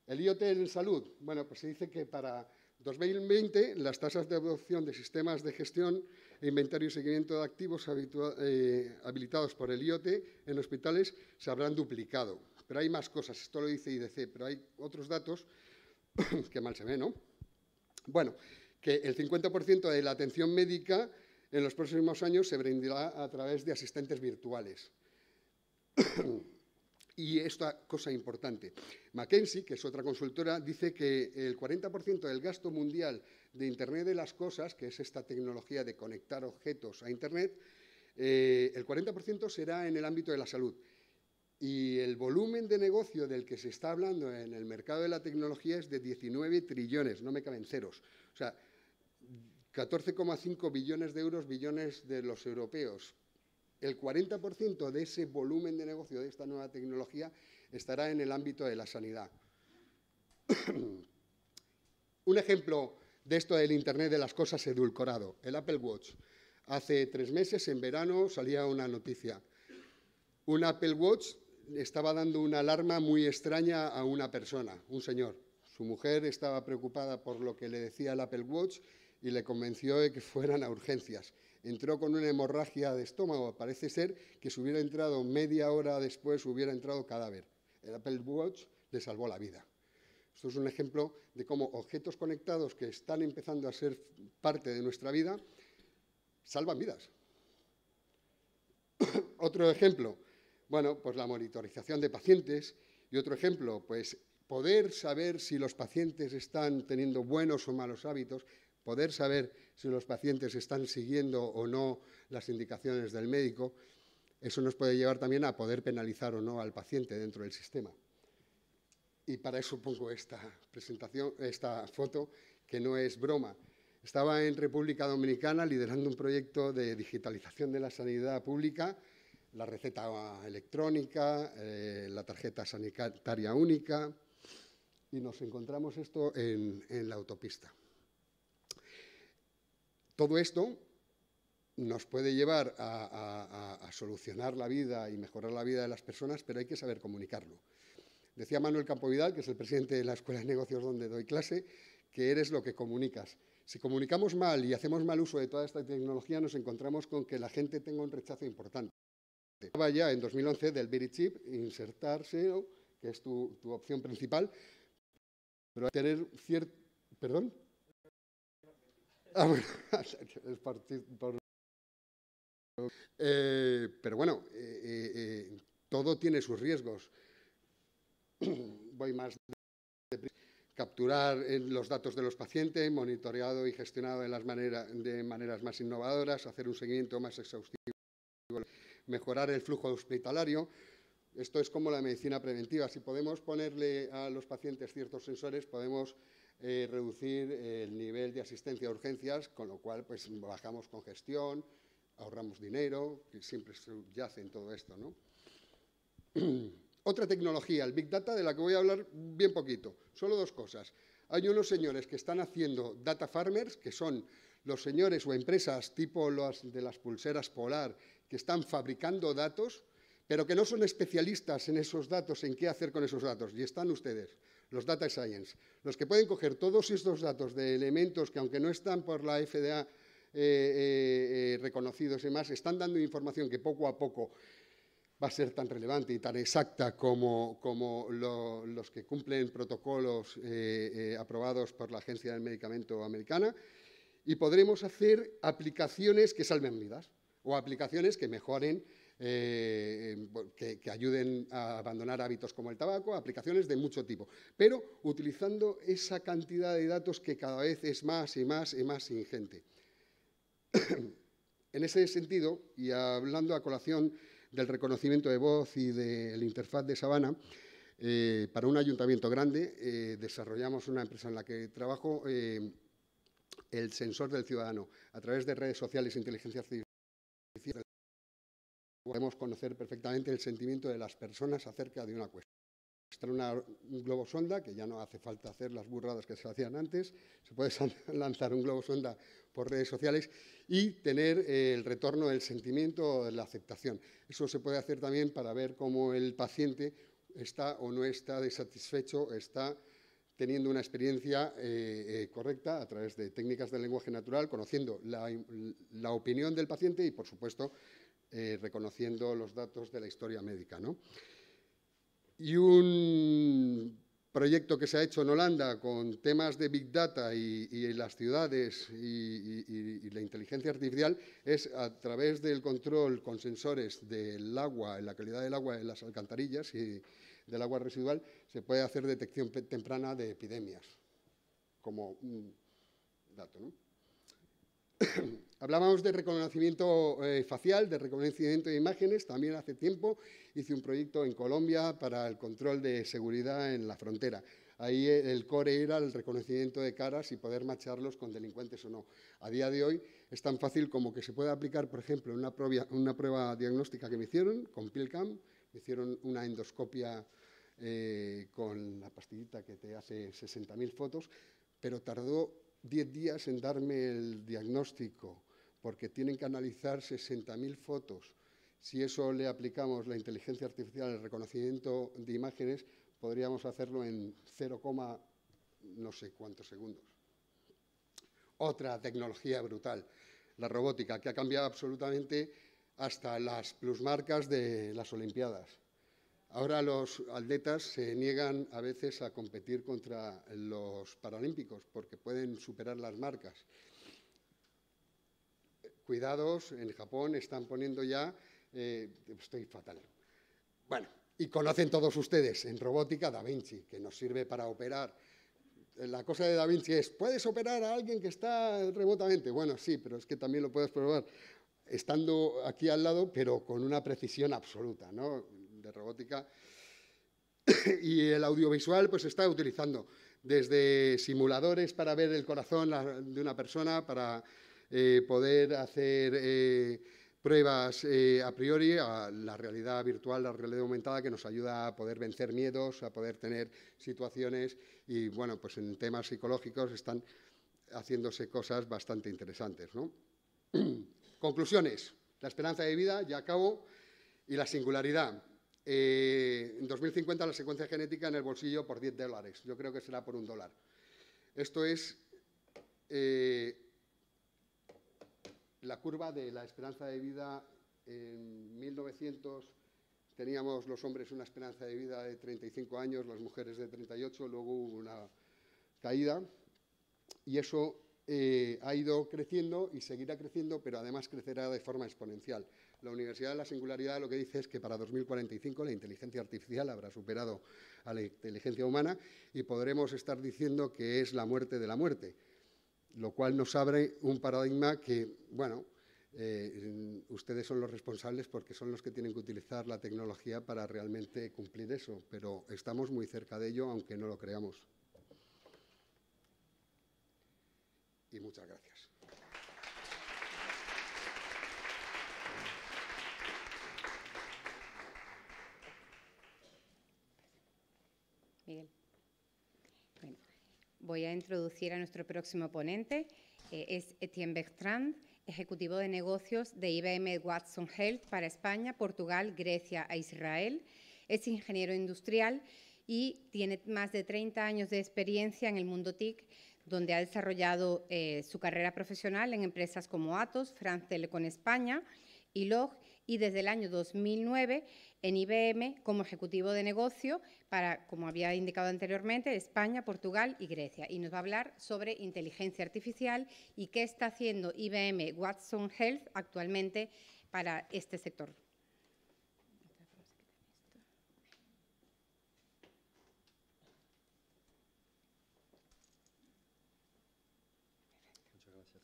El IoT en salud. Bueno, pues se dice que para 2020 las tasas de adopción de sistemas de gestión e inventario y seguimiento de activos habilitados por el IoT en hospitales se habrán duplicado. Pero hay más cosas, esto lo dice IDC, pero hay otros datos que mal se ve, ¿no? Bueno, que el 50% de la atención médica en los próximos años se brindará a través de asistentes virtuales. Y esta cosa importante, McKinsey, que es otra consultora, dice que el 40% del gasto mundial de Internet de las cosas, que es esta tecnología de conectar objetos a Internet, el 40% será en el ámbito de la salud. Y el volumen de negocio del que se está hablando en el mercado de la tecnología es de 19 trillones, no me caben ceros. O sea, 14,5 billones de euros, billones de los europeos. El 40% de ese volumen de negocio de esta nueva tecnología estará en el ámbito de la sanidad. Un ejemplo de esto del Internet de las cosas edulcorado, el Apple Watch. Hace 3 meses, en verano, salía una noticia. Un Apple Watch estaba dando una alarma muy extraña a una persona, un señor. Su mujer estaba preocupada por lo que le decía el Apple Watch y le convenció de que fueran a urgencias. Entró con una hemorragia de estómago. Parece ser que si hubiera entrado media hora después, hubiera entrado cadáver. El Apple Watch le salvó la vida. Esto es un ejemplo de cómo objetos conectados que están empezando a ser parte de nuestra vida salvan vidas. Otro ejemplo, bueno, pues la monitorización de pacientes. Y otro ejemplo, pues poder saber si los pacientes están teniendo buenos o malos hábitos, poder saber si los pacientes están siguiendo o no las indicaciones del médico, eso nos puede llevar también a poder penalizar o no al paciente dentro del sistema. Y para eso pongo esta foto, que no es broma. Estaba en República Dominicana liderando un proyecto de digitalización de la sanidad pública, la receta electrónica, la tarjeta sanitaria única, y nos encontramos esto en la autopista. Todo esto nos puede llevar a solucionar la vida y mejorar la vida de las personas, pero hay que saber comunicarlo. Decía Manuel Campovidal, que es el presidente de la Escuela de Negocios donde doy clase, que eres lo que comunicas. Si comunicamos mal y hacemos mal uso de toda esta tecnología, nos encontramos con que la gente tenga un rechazo importante. Estaba ya en 2011 del Birichip, insertarse, ¿no?, que es tu opción principal, pero hay que tener cierto... ¿Perdón? Ah, bueno, pero bueno, todo tiene sus riesgos. Voy más de capturar los datos de los pacientes, monitoreado y gestionado de maneras más innovadoras, hacer un seguimiento más exhaustivo, mejorar el flujo hospitalario. Esto es como la medicina preventiva. Si podemos ponerle a los pacientes ciertos sensores, podemos reducir el nivel de asistencia a urgencias, con lo cual pues bajamos congestión, ahorramos dinero, que siempre subyace en todo esto, ¿no? Otra tecnología, el Big Data, de la que voy a hablar bien poquito. Solo 2 cosas. Hay unos señores que están haciendo data farmers, que son los señores o empresas tipo de las pulseras Polar, que están fabricando datos, pero que no son especialistas en esos datos, en qué hacer con esos datos. Y están ustedes, los Data Science, los que pueden coger todos estos datos de elementos que, aunque no están por la FDA reconocidos y demás, están dando información que poco a poco va a ser tan relevante y tan exacta como los que cumplen protocolos aprobados por la Agencia del Medicamento Americana, y podremos hacer aplicaciones que salven vidas o aplicaciones que mejoren, que ayuden a abandonar hábitos como el tabaco, aplicaciones de mucho tipo, pero utilizando esa cantidad de datos que cada vez es más y más y más ingente. En ese sentido, y hablando a colación del reconocimiento de voz y de la interfaz de Sabana, para un ayuntamiento grande desarrollamos una empresa en la que trabajo el sensor del ciudadano. A través de redes sociales e inteligencia artificial podemos conocer perfectamente el sentimiento de las personas acerca de una cuestión. un globo sonda, que ya no hace falta hacer las burradas que se hacían antes, se puede lanzar un globo sonda por redes sociales y tener el retorno del sentimiento o de la aceptación. Eso se puede hacer también para ver cómo el paciente está o no está satisfecho, está teniendo una experiencia correcta a través de técnicas del lenguaje natural, conociendo la opinión del paciente y, por supuesto, reconociendo los datos de la historia médica, ¿no? Y un proyecto que se ha hecho en Holanda con temas de Big Data y las ciudades y la inteligencia artificial es a través del control con sensores del agua, la calidad del agua en las alcantarillas y del agua residual, se puede hacer detección temprana de epidemias, como un dato, ¿no? Hablábamos de reconocimiento facial, de reconocimiento de imágenes. También hace tiempo hice un proyecto en Colombia para el control de seguridad en la frontera. Ahí el core era el reconocimiento de caras y poder macharlos con delincuentes o no. A día de hoy es tan fácil como que se puede aplicar, por ejemplo, una prueba diagnóstica que me hicieron con PillCam. Me hicieron una endoscopia con la pastillita que te hace 60.000 fotos, pero tardó 10 días en darme el diagnóstico, porque tienen que analizar 60.000 fotos. Si eso le aplicamos la inteligencia artificial, el reconocimiento de imágenes, podríamos hacerlo en 0, no sé cuántos segundos. Otra tecnología brutal, la robótica, que ha cambiado absolutamente hasta las plusmarcas de las Olimpiadas. Ahora los atletas se niegan a veces a competir contra los paralímpicos porque pueden superar las marcas. Cuidados, en Japón están poniendo ya, estoy fatal. Bueno, y conocen todos ustedes en robótica Da Vinci, que nos sirve para operar. La cosa de Da Vinci es, ¿puedes operar a alguien que está remotamente? Bueno, sí, pero es que también lo puedes probar estando aquí al lado, pero con una precisión absoluta, ¿no? De robótica. Y el audiovisual pues se está utilizando desde simuladores para ver el corazón de una persona, para poder hacer pruebas a priori, a la realidad virtual, la realidad aumentada, que nos ayuda a poder vencer miedos, a poder tener situaciones y, bueno, pues en temas psicológicos están haciéndose cosas bastante interesantes, ¿no? Conclusiones. La esperanza de vida, ya acabo, y la singularidad. En 2050 la secuencia genética en el bolsillo por $10. Yo creo que será por $1. Esto es la curva de la esperanza de vida. En 1900 teníamos los hombres una esperanza de vida de 35 años, las mujeres de 38, luego hubo una caída y eso ha ido creciendo y seguirá creciendo, pero además crecerá de forma exponencial. La Universidad de la Singularidad lo que dice es que para 2045 la inteligencia artificial habrá superado a la inteligencia humana y podremos estar diciendo que es la muerte de la muerte, lo cual nos abre un paradigma que, bueno, ustedes son los responsables porque son los que tienen que utilizar la tecnología para realmente cumplir eso, pero estamos muy cerca de ello, aunque no lo creamos. Y muchas gracias.
Miguel. Bueno, voy a introducir a nuestro próximo ponente. Es Etienne Bertrand, ejecutivo de negocios de IBM Watson Health para España, Portugal, Grecia e Israel. Es ingeniero industrial y tiene más de 30 años de experiencia en el mundo TIC, donde ha desarrollado su carrera profesional en empresas como Atos, France Telecom España y LOG, y desde el año 2009 en IBM como ejecutivo de negocio para, como había indicado anteriormente, España, Portugal y Grecia. Y nos va a hablar sobre inteligencia artificial y qué está haciendo IBM Watson Health actualmente para este sector.
Muchas gracias.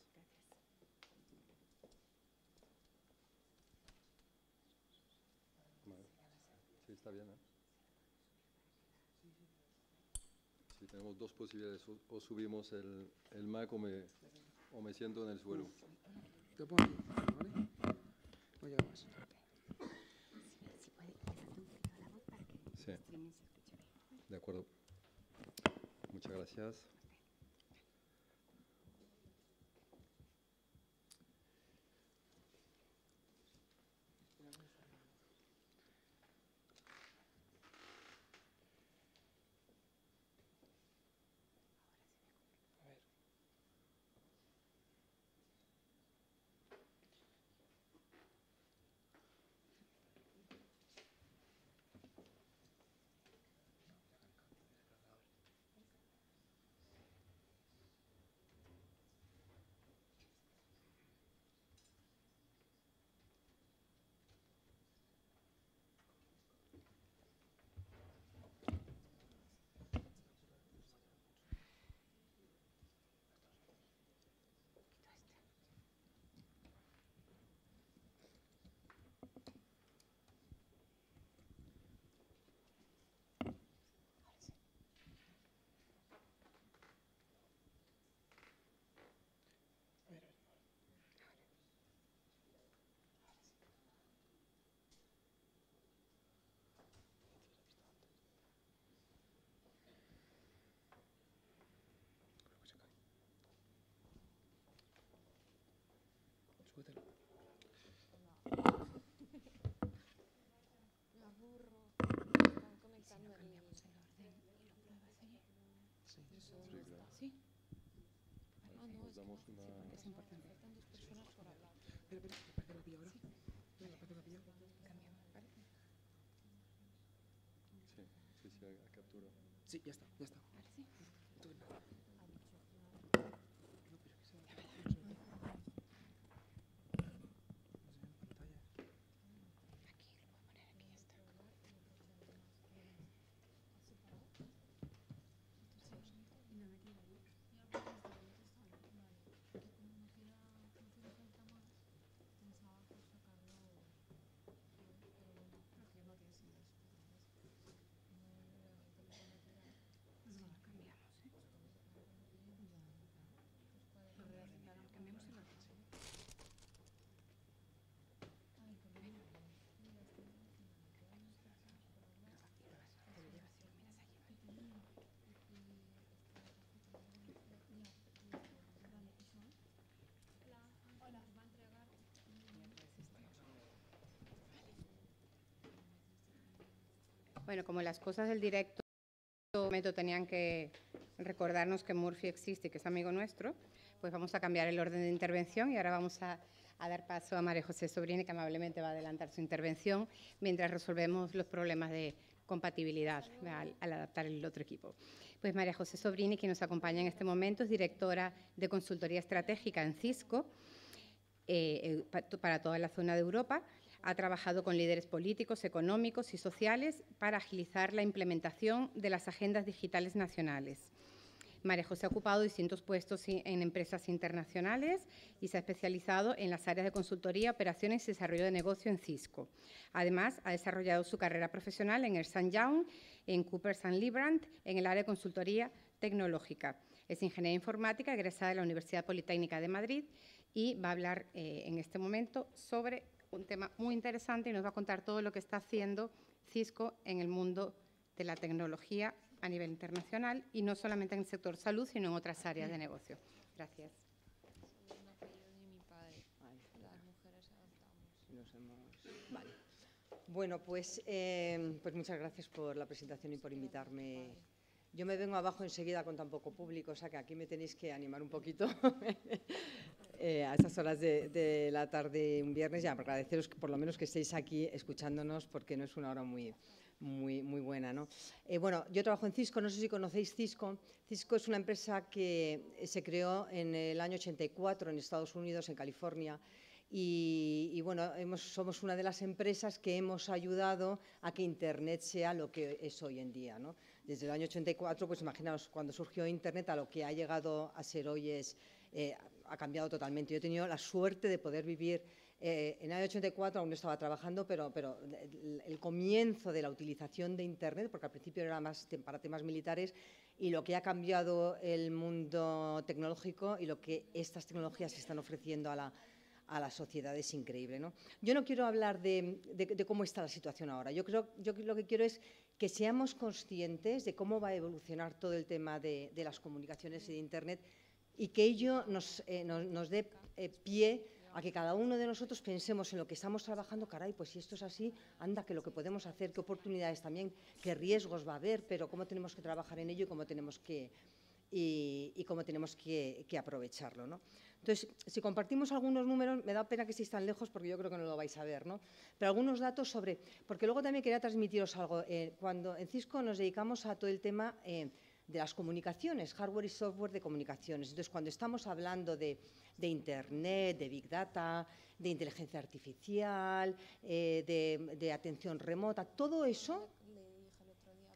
Vale. Sí, está bien, ¿eh? Sí, tenemos dos posibilidades. O subimos el Mac o me siento en el suelo.
Te pongo aquí, ¿vale? No llega más.
Sí. De acuerdo. Muchas gracias.
Súbetelo.
Me aburro. Están conectando el...
Sí.
Ah, no, es
Damos una...
Es importante.
faltan 2 personas por hablar.
Espera, espera, ¿me parece que la pillo ahora? Venga, parece que la pillo.
Cambiamos, ¿vale?
Sí, sí, sí, a captura.
Sí, ya está, ya está.
Vale, sí.
Tú ven.
Ha dicho
No, pero que se va a no se ve en pantalla.
Aquí, lo puedo poner aquí, ya está. Cambiamos el orden. Bueno, como las cosas del directo tenían que recordarnos que Murphy existe y que es amigo nuestro, pues vamos a cambiar el orden de intervención y ahora vamos a dar paso a María José Sobrini, que amablemente va a adelantar su intervención mientras resolvemos los problemas de compatibilidad al adaptar el otro equipo. Pues María José Sobrini, que nos acompaña en este momento, es directora de consultoría estratégica en Cisco para toda la zona de Europa. Ha trabajado con líderes políticos, económicos y sociales para agilizar la implementación de las agendas digitales nacionales. María José ha ocupado distintos puestos en empresas internacionales y se ha especializado en las áreas de consultoría, operaciones y desarrollo de negocio en Cisco. Además, ha desarrollado su carrera profesional en Ernst & Young, en Coopers & Lybrand, en el área de consultoría tecnológica. Es ingeniera informática, egresada de la Universidad Politécnica de Madrid y va a hablar en este momento sobre un tema muy interesante y nos va a contar todo lo que está haciendo Cisco en el mundo de la tecnología a nivel internacional y no solamente en el sector salud, sino en otras áreas de negocio. Gracias.
Es un apellido de mi padre. Las mujeres adoptamos.
Vale. Bueno, pues muchas gracias por la presentación y por invitarme. Yo me vengo abajo enseguida con tan poco público, o sea que aquí me tenéis que animar un poquito a estas horas de la tarde un viernes. Ya, para agradeceros que por lo menos que estéis aquí escuchándonos, porque no es una hora muy buena, ¿no? Bueno, yo trabajo en Cisco, no sé si conocéis Cisco. Cisco es una empresa que se creó en el año 84 en Estados Unidos, en California, y bueno, somos una de las empresas que hemos ayudado a que Internet sea lo que es hoy en día, ¿no? Desde el año 84, pues imaginaos, cuando surgió Internet, a lo que ha llegado a ser hoy ha cambiado totalmente. Yo he tenido la suerte de poder vivir en el año 84, aún no estaba trabajando, pero el comienzo de la utilización de Internet, porque al principio era más para temas militares, y lo que ha cambiado el mundo tecnológico y lo que estas tecnologías están ofreciendo a la sociedad es increíble, ¿no? Yo no quiero hablar de cómo está la situación ahora. Yo lo que quiero es que seamos conscientes de cómo va a evolucionar todo el tema de las comunicaciones y de Internet y que ello nos dé pie a que cada uno de nosotros pensemos en lo que estamos trabajando. Caray, pues si esto es así, anda, que lo que podemos hacer, qué oportunidades también, qué riesgos va a haber, pero cómo tenemos que trabajar en ello y cómo tenemos que aprovecharlo, ¿no? Entonces, si compartimos algunos números, me da pena que estéis tan lejos porque yo creo que no lo vais a ver, ¿no? Pero algunos datos sobre… Porque luego también quería transmitiros algo. Cuando en Cisco nos dedicamos a todo el tema de las comunicaciones, hardware y software de comunicaciones. Entonces, cuando estamos hablando de Internet, de Big Data, de inteligencia artificial, de atención remota, todo eso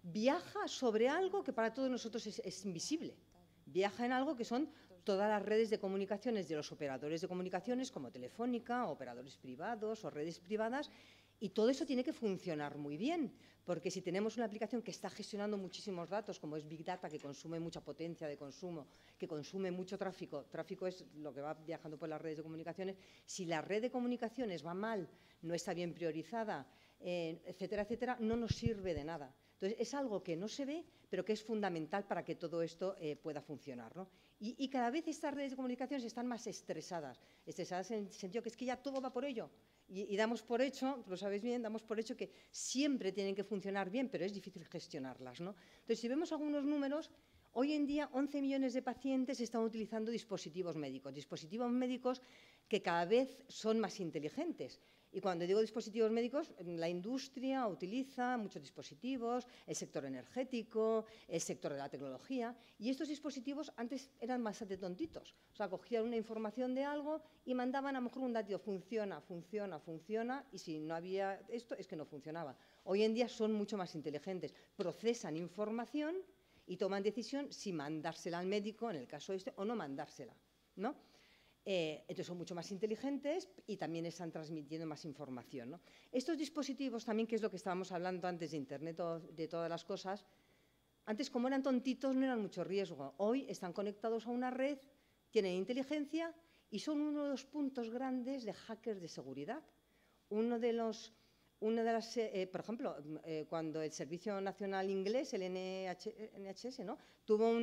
viaja sobre algo que para todos nosotros es invisible. Viaja en algo que son todas las redes de comunicaciones de los operadores de comunicaciones como Telefónica, operadores privados o redes privadas, y todo eso tiene que funcionar muy bien, porque si tenemos una aplicación que está gestionando muchísimos datos, como es Big Data, que consume mucha potencia de consumo, que consume mucho tráfico es lo que va viajando por las redes de comunicaciones, si la red de comunicaciones va mal, no está bien priorizada, etcétera, etcétera, no nos sirve de nada. Entonces, es algo que no se ve, pero que es fundamental para que todo esto pueda funcionar, ¿no? Y cada vez estas redes de comunicaciones están más estresadas en el sentido que es que ya todo va por ello. Y damos por hecho, lo sabéis bien, damos por hecho que siempre tienen que funcionar bien, pero es difícil gestionarlas, ¿no? Entonces, si vemos algunos números, hoy en día 11 millones de pacientes están utilizando dispositivos médicos que cada vez son más inteligentes. Y cuando digo dispositivos médicos, la industria utiliza muchos dispositivos, el sector energético, el sector de la tecnología, y estos dispositivos antes eran bastante tontitos. O sea, cogían una información de algo y mandaban a lo mejor un dato, funciona, y si no había esto es que no funcionaba. Hoy en día son mucho más inteligentes, procesan información y toman decisión si mandársela al médico, en el caso este, o no mandársela, ¿no? Entonces son mucho más inteligentes y también están transmitiendo más información, ¿no? Estos dispositivos también, que es lo que estábamos hablando antes de Internet de todas las cosas, antes como eran tontitos no eran mucho riesgo. Hoy están conectados a una red, tienen inteligencia y son uno de los puntos grandes de hackers de seguridad. Por ejemplo, cuando el Servicio Nacional Inglés, el NHS, ¿no?, tuvo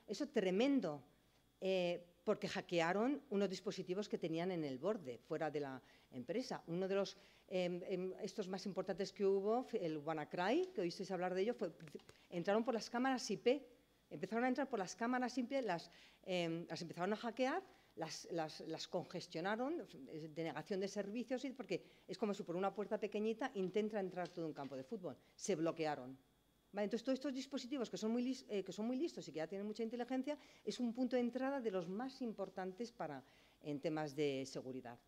eso tremendo, porque hackearon unos dispositivos que tenían en el borde, fuera de la empresa. Uno de los estos más importantes que hubo, el WannaCry, que oísteis hablar de ello, entraron por las cámaras IP. Empezaron a entrar por las cámaras IP, las empezaron a hackear, las congestionaron, denegación de servicios, porque es como si por una puerta pequeñita intenta entrar todo un campo de fútbol. Se bloquearon. Vale, entonces, todos estos dispositivos que son muy listos y que ya tienen mucha inteligencia, es un punto de entrada de los más importantes en temas de seguridad.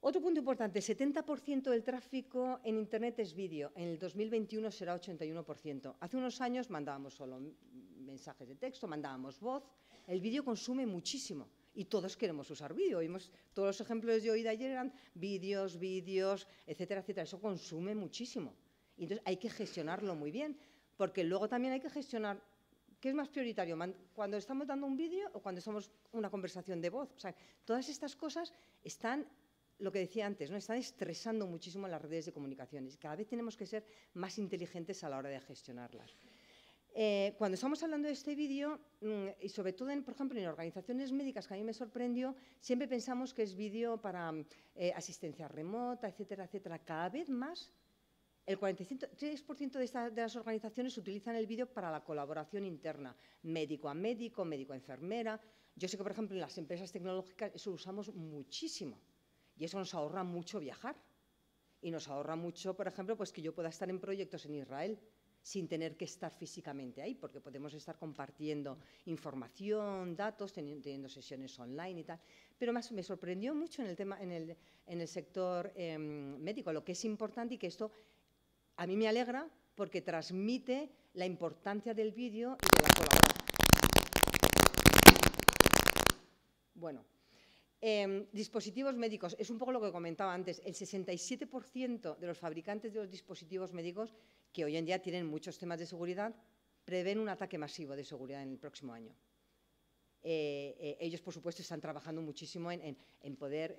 Otro punto importante, 70% del tráfico en Internet es vídeo. En el 2021 será 81%. Hace unos años mandábamos solo mensajes de texto, mandábamos voz. El vídeo consume muchísimo y todos queremos usar vídeo. Todos los ejemplos de hoy de ayer eran vídeos, etcétera, etcétera. Eso consume muchísimo. Y entonces hay que gestionarlo muy bien, porque luego también hay que gestionar qué es más prioritario, cuando estamos dando un vídeo o cuando estamos una conversación de voz. O sea, todas estas cosas están, lo que decía antes, ¿no?, están estresando muchísimo las redes de comunicaciones. Cada vez tenemos que ser más inteligentes a la hora de gestionarlas. Cuando estamos hablando de este vídeo, y sobre todo, por ejemplo, en organizaciones médicas, que a mí me sorprendió, siempre pensamos que es vídeo para asistencia remota, etcétera, etcétera. Cada vez más, el 43% de las organizaciones utilizan el vídeo para la colaboración interna, médico a médico, médico a enfermera. Yo sé que, por ejemplo, en las empresas tecnológicas eso lo usamos muchísimo y eso nos ahorra mucho viajar. Y nos ahorra mucho, por ejemplo, pues que yo pueda estar en proyectos en Israel sin tener que estar físicamente ahí, porque podemos estar compartiendo información, datos, teniendo sesiones online y tal. Pero me sorprendió mucho en el sector médico, lo que es importante, y que esto a mí me alegra porque transmite la importancia del vídeo y de la colaboración. Bueno, dispositivos médicos, es un poco lo que comentaba antes. El 67% de los fabricantes de los dispositivos médicos, que hoy en día tienen muchos temas de seguridad, prevén un ataque masivo de seguridad en el próximo año. Ellos, por supuesto, están trabajando muchísimo en poder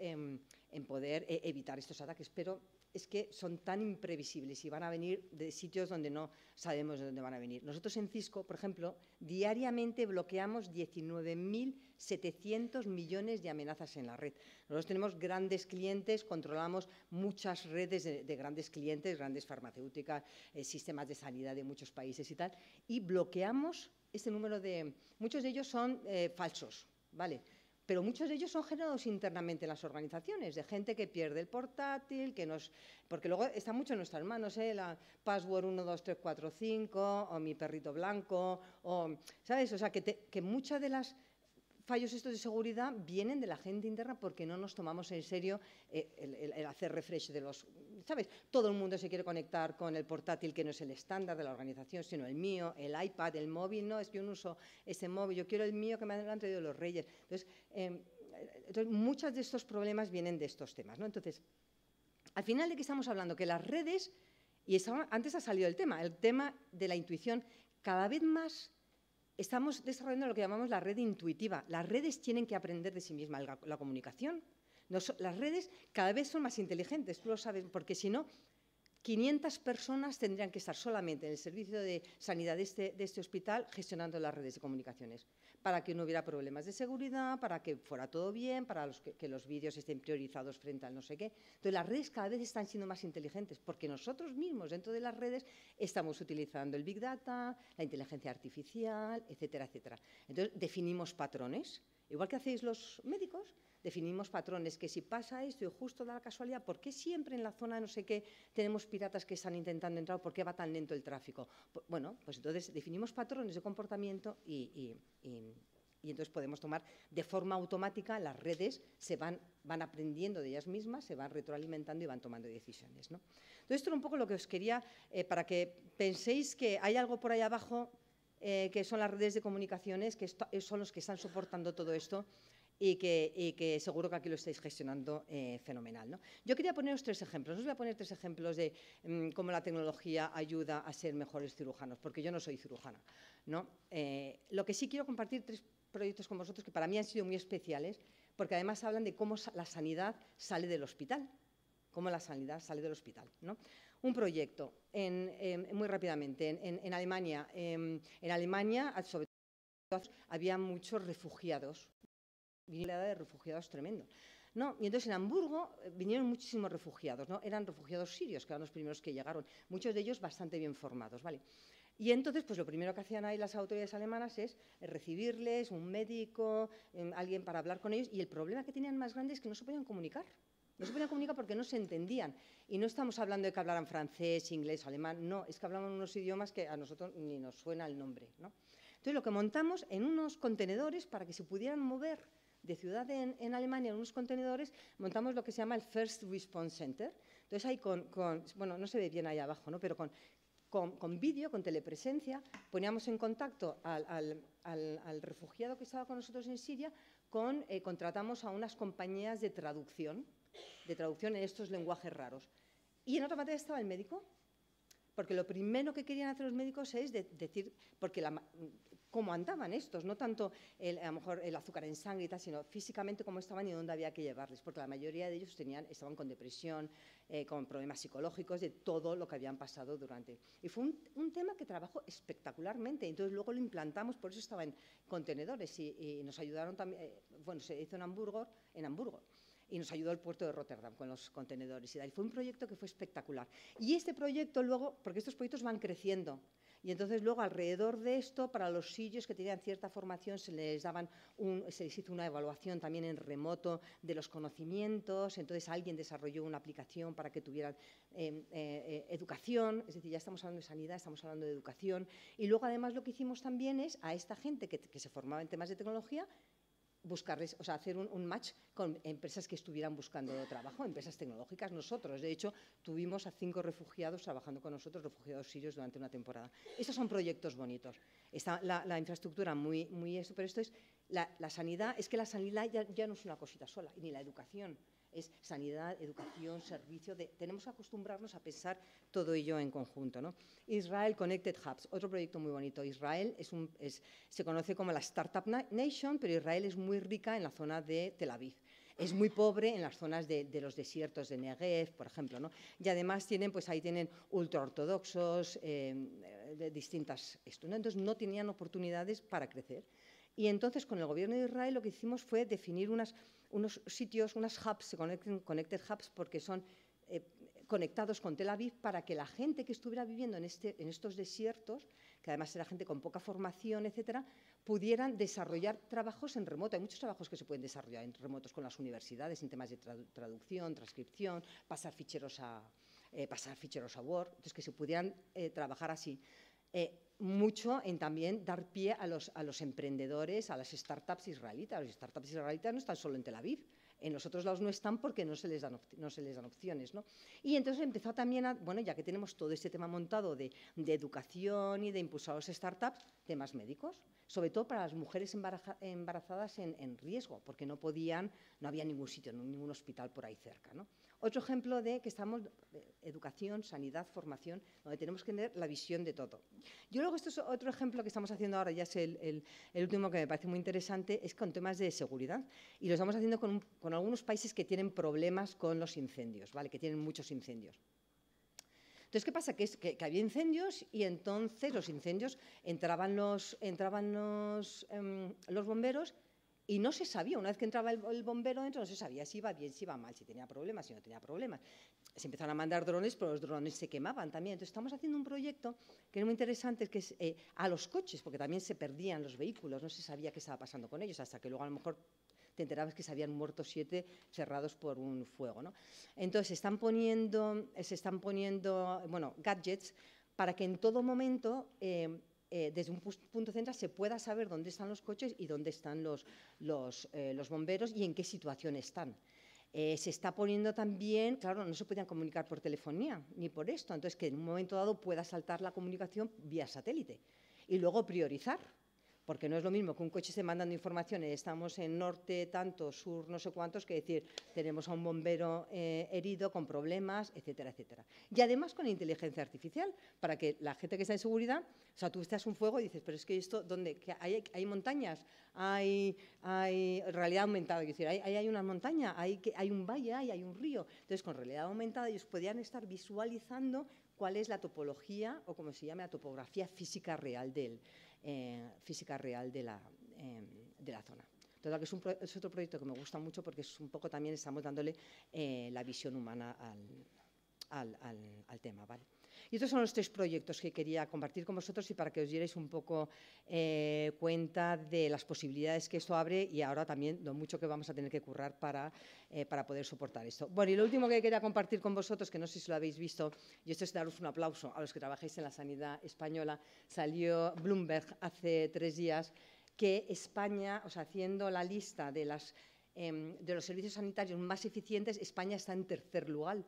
evitar estos ataques, pero es que son tan imprevisibles y van a venir de sitios donde no sabemos de dónde van a venir. Nosotros en Cisco, por ejemplo, diariamente bloqueamos 19.700 millones de amenazas en la red. Nosotros tenemos grandes clientes, controlamos muchas redes de grandes clientes, grandes farmacéuticas, sistemas de sanidad de muchos países y tal, y bloqueamos este número de… Muchos de ellos son falsos, ¿vale?, pero muchos de ellos son generados internamente en las organizaciones, de gente que pierde el portátil, porque luego está mucho en nuestras manos, la password 12345 o mi perrito blanco, ¿sabes? O sea, que muchas de las fallos estos de seguridad vienen de la gente interna porque no nos tomamos en serio el hacer refresh de los… ¿Sabes? Todo el mundo se quiere conectar con el portátil que no es el estándar de la organización, sino el mío, el iPad, el móvil. No, es que yo no uso ese móvil, yo quiero el mío que me han traído los Reyes. Entonces, muchos de estos problemas vienen de estos temas, ¿no? Entonces, al final, ¿de qué estamos hablando? Que las redes, y antes ha salido el tema de la intuición, cada vez más estamos desarrollando lo que llamamos la red intuitiva. Las redes tienen que aprender de sí mismas la comunicación. Las redes cada vez son más inteligentes, tú lo sabes, porque si no, 500 personas tendrían que estar solamente en el servicio de sanidad de este hospital gestionando las redes de comunicaciones, para que no hubiera problemas de seguridad, para que fuera todo bien, para que los vídeos estén priorizados frente al no sé qué. Entonces, las redes cada vez están siendo más inteligentes, porque nosotros mismos dentro de las redes estamos utilizando el Big Data, la inteligencia artificial, etcétera, etcétera. Entonces, definimos patrones, igual que hacéis los médicos. Definimos patrones, que si pasa esto y justo da la casualidad, ¿por qué siempre en la zona no sé qué tenemos piratas que están intentando entrar? ¿Por qué va tan lento el tráfico? Bueno, pues entonces definimos patrones de comportamiento y entonces podemos tomar de forma automática, las redes van aprendiendo de ellas mismas, se van retroalimentando y van tomando decisiones, ¿no? Entonces, esto era un poco lo que os quería, para que penséis que hay algo por ahí abajo, que son las redes de comunicaciones, que son los que están soportando todo esto, y que seguro que aquí lo estáis gestionando fenomenal, ¿no? Yo quería poneros 3 ejemplos. Os voy a poner 3 ejemplos de cómo la tecnología ayuda a ser mejores cirujanos, porque yo no soy cirujana, ¿no? Lo que sí quiero compartir 3 proyectos con vosotros que para mí han sido muy especiales, porque además hablan de cómo la sanidad sale del hospital, ¿no? Un proyecto, muy rápidamente, en Alemania. En Alemania, sobre todo, había muchos refugiados, una de refugiados tremendo, ¿no? Y entonces en Hamburgo vinieron muchísimos refugiados, ¿no? Eran refugiados sirios, que eran los primeros que llegaron, muchos de ellos bastante bien formados, ¿vale? Y entonces, pues lo primero que hacían ahí las autoridades alemanas es recibirles, un médico, alguien para hablar con ellos, y el problema que tenían más grande es que no se podían comunicar. No se podían comunicar porque no se entendían. Y no estamos hablando de que hablaran francés, inglés, alemán, no, es que hablaban unos idiomas que a nosotros ni nos suena el nombre, ¿no? Entonces, lo que montamos en unos contenedores para que se pudieran mover de ciudad en Alemania, en unos contenedores, montamos lo que se llama el First Response Center. Entonces, ahí bueno, no se ve bien ahí abajo, ¿no? Pero con vídeo, con telepresencia, poníamos en contacto al refugiado que estaba con nosotros en Siria, contratamos a unas compañías de traducción en estos lenguajes raros. Y en otra pantalla estaba el médico, porque lo primero que querían hacer los médicos es decir, porque cómo andaban estos, no tanto a lo mejor el azúcar en sangre y tal, sino físicamente cómo estaban y dónde había que llevarles, porque la mayoría de ellos estaban con depresión, con problemas psicológicos, de todo lo que habían pasado durante. Y fue un tema que trabajó espectacularmente, entonces luego lo implantamos, por eso estaba en contenedores y nos ayudaron también, bueno, se hizo en Hamburgo, y nos ayudó el puerto de Rotterdam con los contenedores y tal. Fue un proyecto que fue espectacular. Y este proyecto luego, porque estos proyectos van creciendo, y entonces luego alrededor de esto, para los sirios que tenían cierta formación, se les hizo una evaluación también en remoto de los conocimientos, entonces alguien desarrolló una aplicación para que tuvieran educación, es decir, ya estamos hablando de sanidad, estamos hablando de educación, y luego además lo que hicimos también es a esta gente que se formaba en temas de tecnología, buscarles, o sea, hacer un match con empresas que estuvieran buscando trabajo, empresas tecnológicas. Nosotros, de hecho, tuvimos a 5 refugiados trabajando con nosotros, refugiados sirios, durante una temporada. Estos son proyectos bonitos. Está la infraestructura muy eso, pero esto es la sanidad. Es que la sanidad ya no es una cosita sola, ni la educación. Es sanidad, educación, servicio. Tenemos que acostumbrarnos a pensar todo ello en conjunto, ¿no? Israel Connected Hubs, otro proyecto muy bonito. Israel se conoce como la Startup Nation, pero Israel es muy rica en la zona de Tel Aviv. es muy pobre en las zonas de los desiertos de Negev, por ejemplo, ¿no? Y además ahí tienen ultraortodoxos de distintas esto, ¿no? Entonces no tenían oportunidades para crecer. Y entonces con el gobierno de Israel lo que hicimos fue definir unos sitios, unas hubs, connected hubs, porque son conectados con Tel Aviv, para que la gente que estuviera viviendo en estos desiertos, que además era gente con poca formación, etcétera, pudieran desarrollar trabajos en remoto. Hay muchos trabajos que se pueden desarrollar en remotos con las universidades, en temas de traducción, transcripción, pasar ficheros a Word, entonces que se pudieran trabajar así. Mucho en también dar pie a los emprendedores, a las startups israelitas. Las startups israelitas no están solo en Tel Aviv, en los otros lados no están porque no se les dan opciones, ¿no? Y entonces empezó también bueno, ya que tenemos todo este tema montado de educación y de impulsar a los startups, temas médicos, sobre todo para las mujeres embarazadas en riesgo, porque no había ningún sitio, ningún hospital por ahí cerca, ¿no? Otro ejemplo de que estamos, educación, sanidad, formación, donde tenemos que tener la visión de todo. Yo luego, esto es otro ejemplo que estamos haciendo ahora, ya es el último que me parece muy interesante, es con temas de seguridad. Y lo estamos haciendo con algunos países que tienen problemas con los incendios, ¿vale? Que tienen muchos incendios. Entonces, ¿qué pasa? Que había incendios y entonces los incendios entraban los bomberos. Y no se sabía, una vez que entraba el bombero dentro, no se sabía si iba bien, si iba mal, si tenía problemas, si no tenía problemas. Se empezaron a mandar drones, pero los drones se quemaban también. Entonces, estamos haciendo un proyecto que es muy interesante, que es a los coches, porque también se perdían los vehículos, no se sabía qué estaba pasando con ellos, hasta que luego a lo mejor te enterabas que se habían muerto 7 cerrados por un fuego, ¿no? Entonces, se están poniendo bueno, gadgets para que en todo momento desde un punto central se pueda saber dónde están los coches y dónde están los bomberos y en qué situación están. Se está poniendo también, claro, no se podían comunicar por telefonía ni por esto, entonces que en un momento dado pueda saltar la comunicación vía satélite y luego priorizar. Porque no es lo mismo que un coche esté mandando informaciones, estamos en norte tanto, sur no sé cuántos, que decir, tenemos a un bombero herido con problemas, etcétera, etcétera. Y además con inteligencia artificial, para que la gente que está en seguridad, o sea, tú estás un fuego y dices, pero es que esto, ¿dónde? ¿Que hay montañas? Hay realidad aumentada, es decir, hay una montaña, hay un valle, hay un río. Entonces, con realidad aumentada ellos podían estar visualizando cuál es la topología, o como se llama, la topografía física real de la zona. Total, que es otro proyecto que me gusta mucho porque es un poco también estamos dándole la visión humana al tema, ¿vale? Y estos son los 3 proyectos que quería compartir con vosotros y para que os dierais un poco cuenta de las posibilidades que esto abre y ahora también lo mucho que vamos a tener que currar para poder soportar esto. Bueno, y lo último que quería compartir con vosotros, que no sé si lo habéis visto, y esto es daros un aplauso a los que trabajáis en la sanidad española, salió Bloomberg hace 3 días que España, o sea, haciendo la lista de los servicios sanitarios más eficientes, España está en tercer lugar.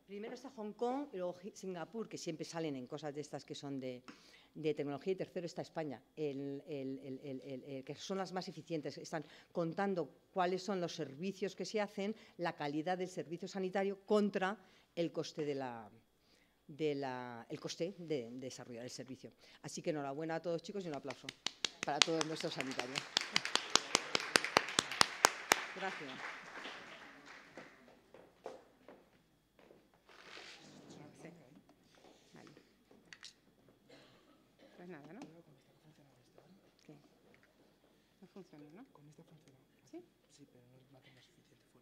Primero está Hong Kong y luego Singapur, que siempre salen en cosas de estas que son de tecnología, y tercero está España, que son las más eficientes. Están contando cuáles son los servicios que se hacen, la calidad del servicio sanitario contra el coste de desarrollar el servicio. Así que enhorabuena a todos, chicos, y un aplauso para todos nuestros sanitarios. Gracias.
Vale. Pues nada, ¿no? ¿Qué? No funciona, ¿no?
Con esta funciona.
¿Sí?
Sí, pero no va a tener suficiente fuerza.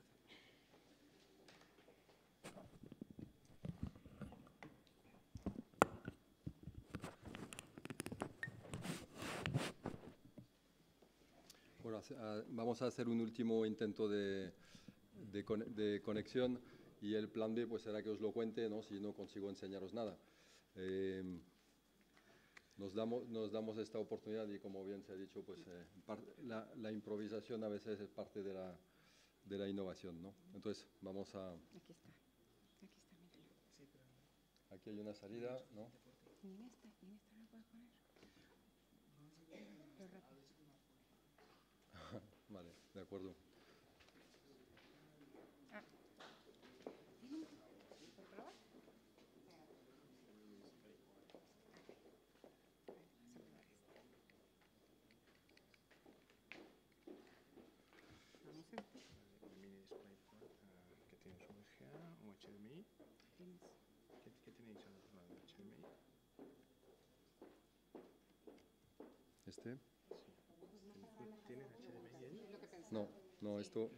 Bueno, vamos a hacer un último intento de conexión y el plan B pues será que os lo cuente, ¿no? Si no consigo enseñaros nada. Nos damos esta oportunidad y, como bien se ha dicho, pues la improvisación a veces es parte de la innovación, ¿no? Entonces, vamos a...
Aquí está, míralo.
Aquí hay una salida, ¿no?
¿Y en esta no lo puedes poner? Pero rápido.
Vale, de acuerdo.
¿Por probar?
¿Este? No, no, esto...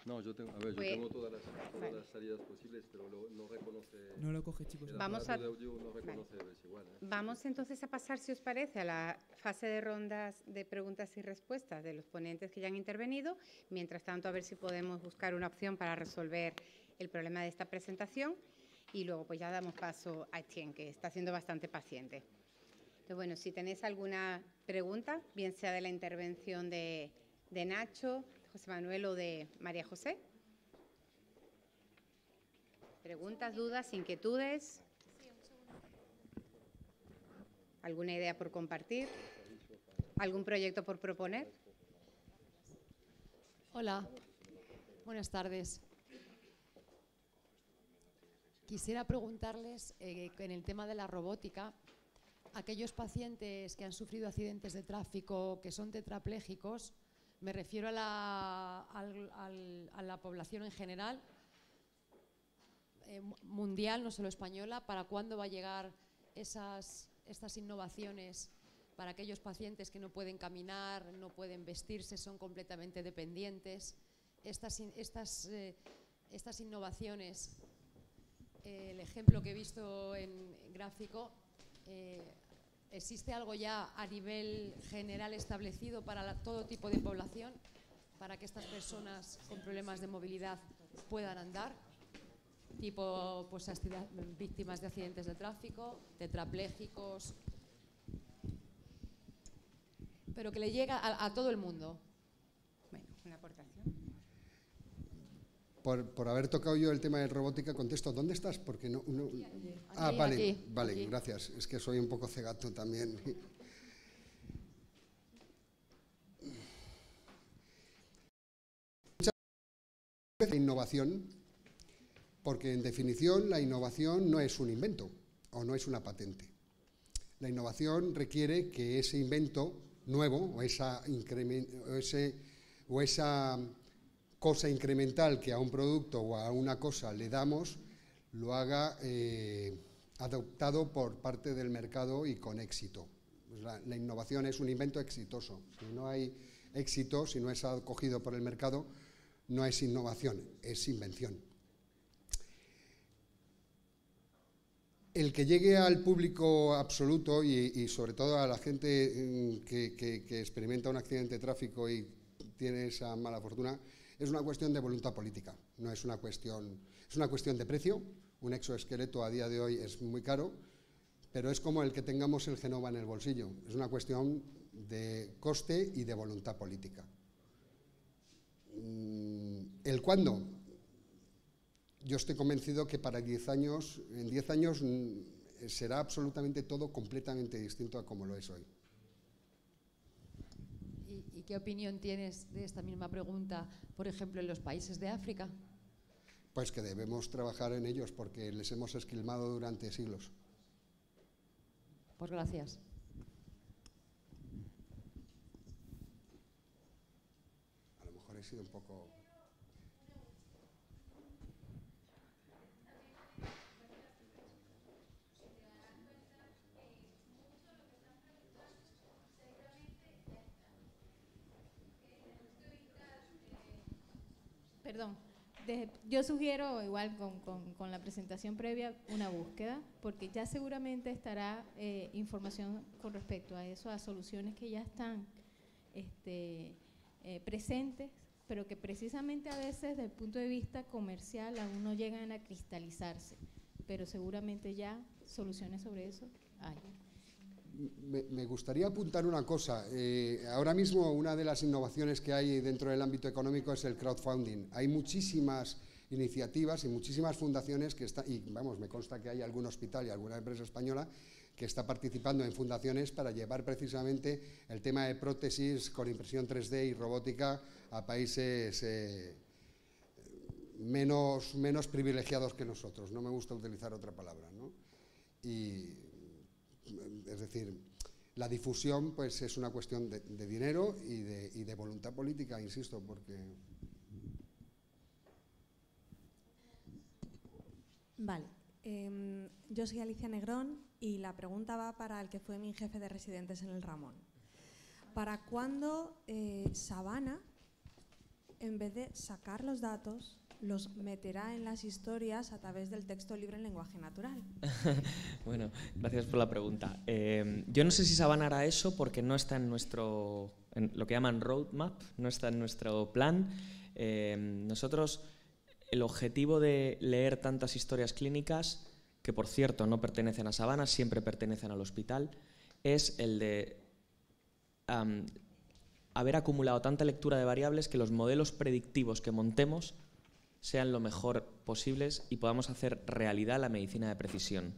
No, yo tengo, a ver, yo tengo todas las salidas posibles, pero no reconoce...
No lo coge, chicos.
Vamos
de audio no reconoce, es igual, ¿eh?
Vamos entonces a pasar, si os parece, a la fase de rondas de preguntas y respuestas de los ponentes que ya han intervenido. Mientras tanto, a ver si podemos buscar una opción para resolver el problema de esta presentación. Y luego pues ya damos paso a Etienne, que está siendo bastante paciente. Entonces, bueno, si tenéis alguna pregunta, bien sea de la intervención de Nacho, José Manuel o de María José. ¿Preguntas, dudas, inquietudes? ¿Alguna idea por compartir? ¿Algún proyecto por proponer?
Hola, buenas tardes. Quisiera preguntarles, en el tema de la robótica, aquellos pacientes que han sufrido accidentes de tráfico, que son tetraplégicos, me refiero a la población en general, mundial, no solo española, ¿para cuándo va a llegar estas innovaciones para aquellos pacientes que no pueden caminar, no pueden vestirse, son completamente dependientes? Estas innovaciones, el ejemplo que he visto en gráfico, ¿existe algo ya a nivel general establecido para todo tipo de población, para que estas personas con problemas de movilidad puedan andar? Tipo, pues, víctimas de accidentes de tráfico, tetraplégicos, pero que le llega a todo el mundo.
Bueno, una aportación.
Por haber tocado yo el tema de robótica, contesto, ¿dónde estás? Porque no...
Aquí,
vale,
aquí,
vale,
aquí.
Gracias. Es que soy un poco cegato también. Muchas veces la innovación, porque en definición la innovación no es un invento o no es una patente. La innovación requiere que ese invento nuevo o esa cosa incremental que a un producto o a una cosa le damos, lo haga adoptado por parte del mercado y con éxito. La innovación es un invento exitoso. Si no hay éxito, si no es acogido por el mercado, no es innovación, es invención. El que llegue al público absoluto y sobre todo a la gente que experimenta un accidente de tráfico y tiene esa mala fortuna, es una cuestión de voluntad política, no es una cuestión, es una cuestión de precio. Un exoesqueleto a día de hoy es muy caro, pero es como el que tengamos el Genova en el bolsillo, es una cuestión de coste y de voluntad política. ¿El cuándo? Yo estoy convencido que para en 10 años será absolutamente todo completamente distinto a como lo es hoy.
¿Y qué opinión tienes de esta misma pregunta, por ejemplo, en los países de África?
Pues que debemos trabajar en ellos porque les hemos esquilmado durante siglos.
Pues gracias.
A lo mejor he sido un poco...
Perdón, yo sugiero, igual con la presentación previa, una búsqueda, porque ya seguramente estará información con respecto a eso, a soluciones que ya están presentes, pero que precisamente a veces desde el punto de vista comercial aún no llegan a cristalizarse, pero seguramente ya soluciones sobre eso hay.
Me gustaría apuntar una cosa. Ahora mismo una de las innovaciones que hay dentro del ámbito económico es el crowdfunding. Hay muchísimas iniciativas y muchísimas fundaciones que están, y vamos, me consta que hay algún hospital y alguna empresa española que está participando en fundaciones para llevar precisamente el tema de prótesis con impresión 3D y robótica a países menos privilegiados que nosotros. No me gusta utilizar otra palabra, ¿no? Es decir, la difusión pues es una cuestión de dinero y de voluntad política, insisto, porque
Vale. Yo soy Alicia Negrón y la pregunta va para el que fue mi jefe de residentes en el Ramón. ¿Para cuándo Savannah, en vez de sacar los datos, los meterá en las historias a través del texto libre en lenguaje natural?
Bueno, gracias por la pregunta. Yo no sé si Savannah hará eso porque no está en nuestro, en lo que llaman roadmap, no está en nuestro plan. Nosotros, el objetivo de leer tantas historias clínicas, que por cierto no pertenecen a Savannah, siempre pertenecen al hospital, es el de haber acumulado tanta lectura de variables que los modelos predictivos que montemos sean lo mejor posibles y podamos hacer realidad la medicina de precisión.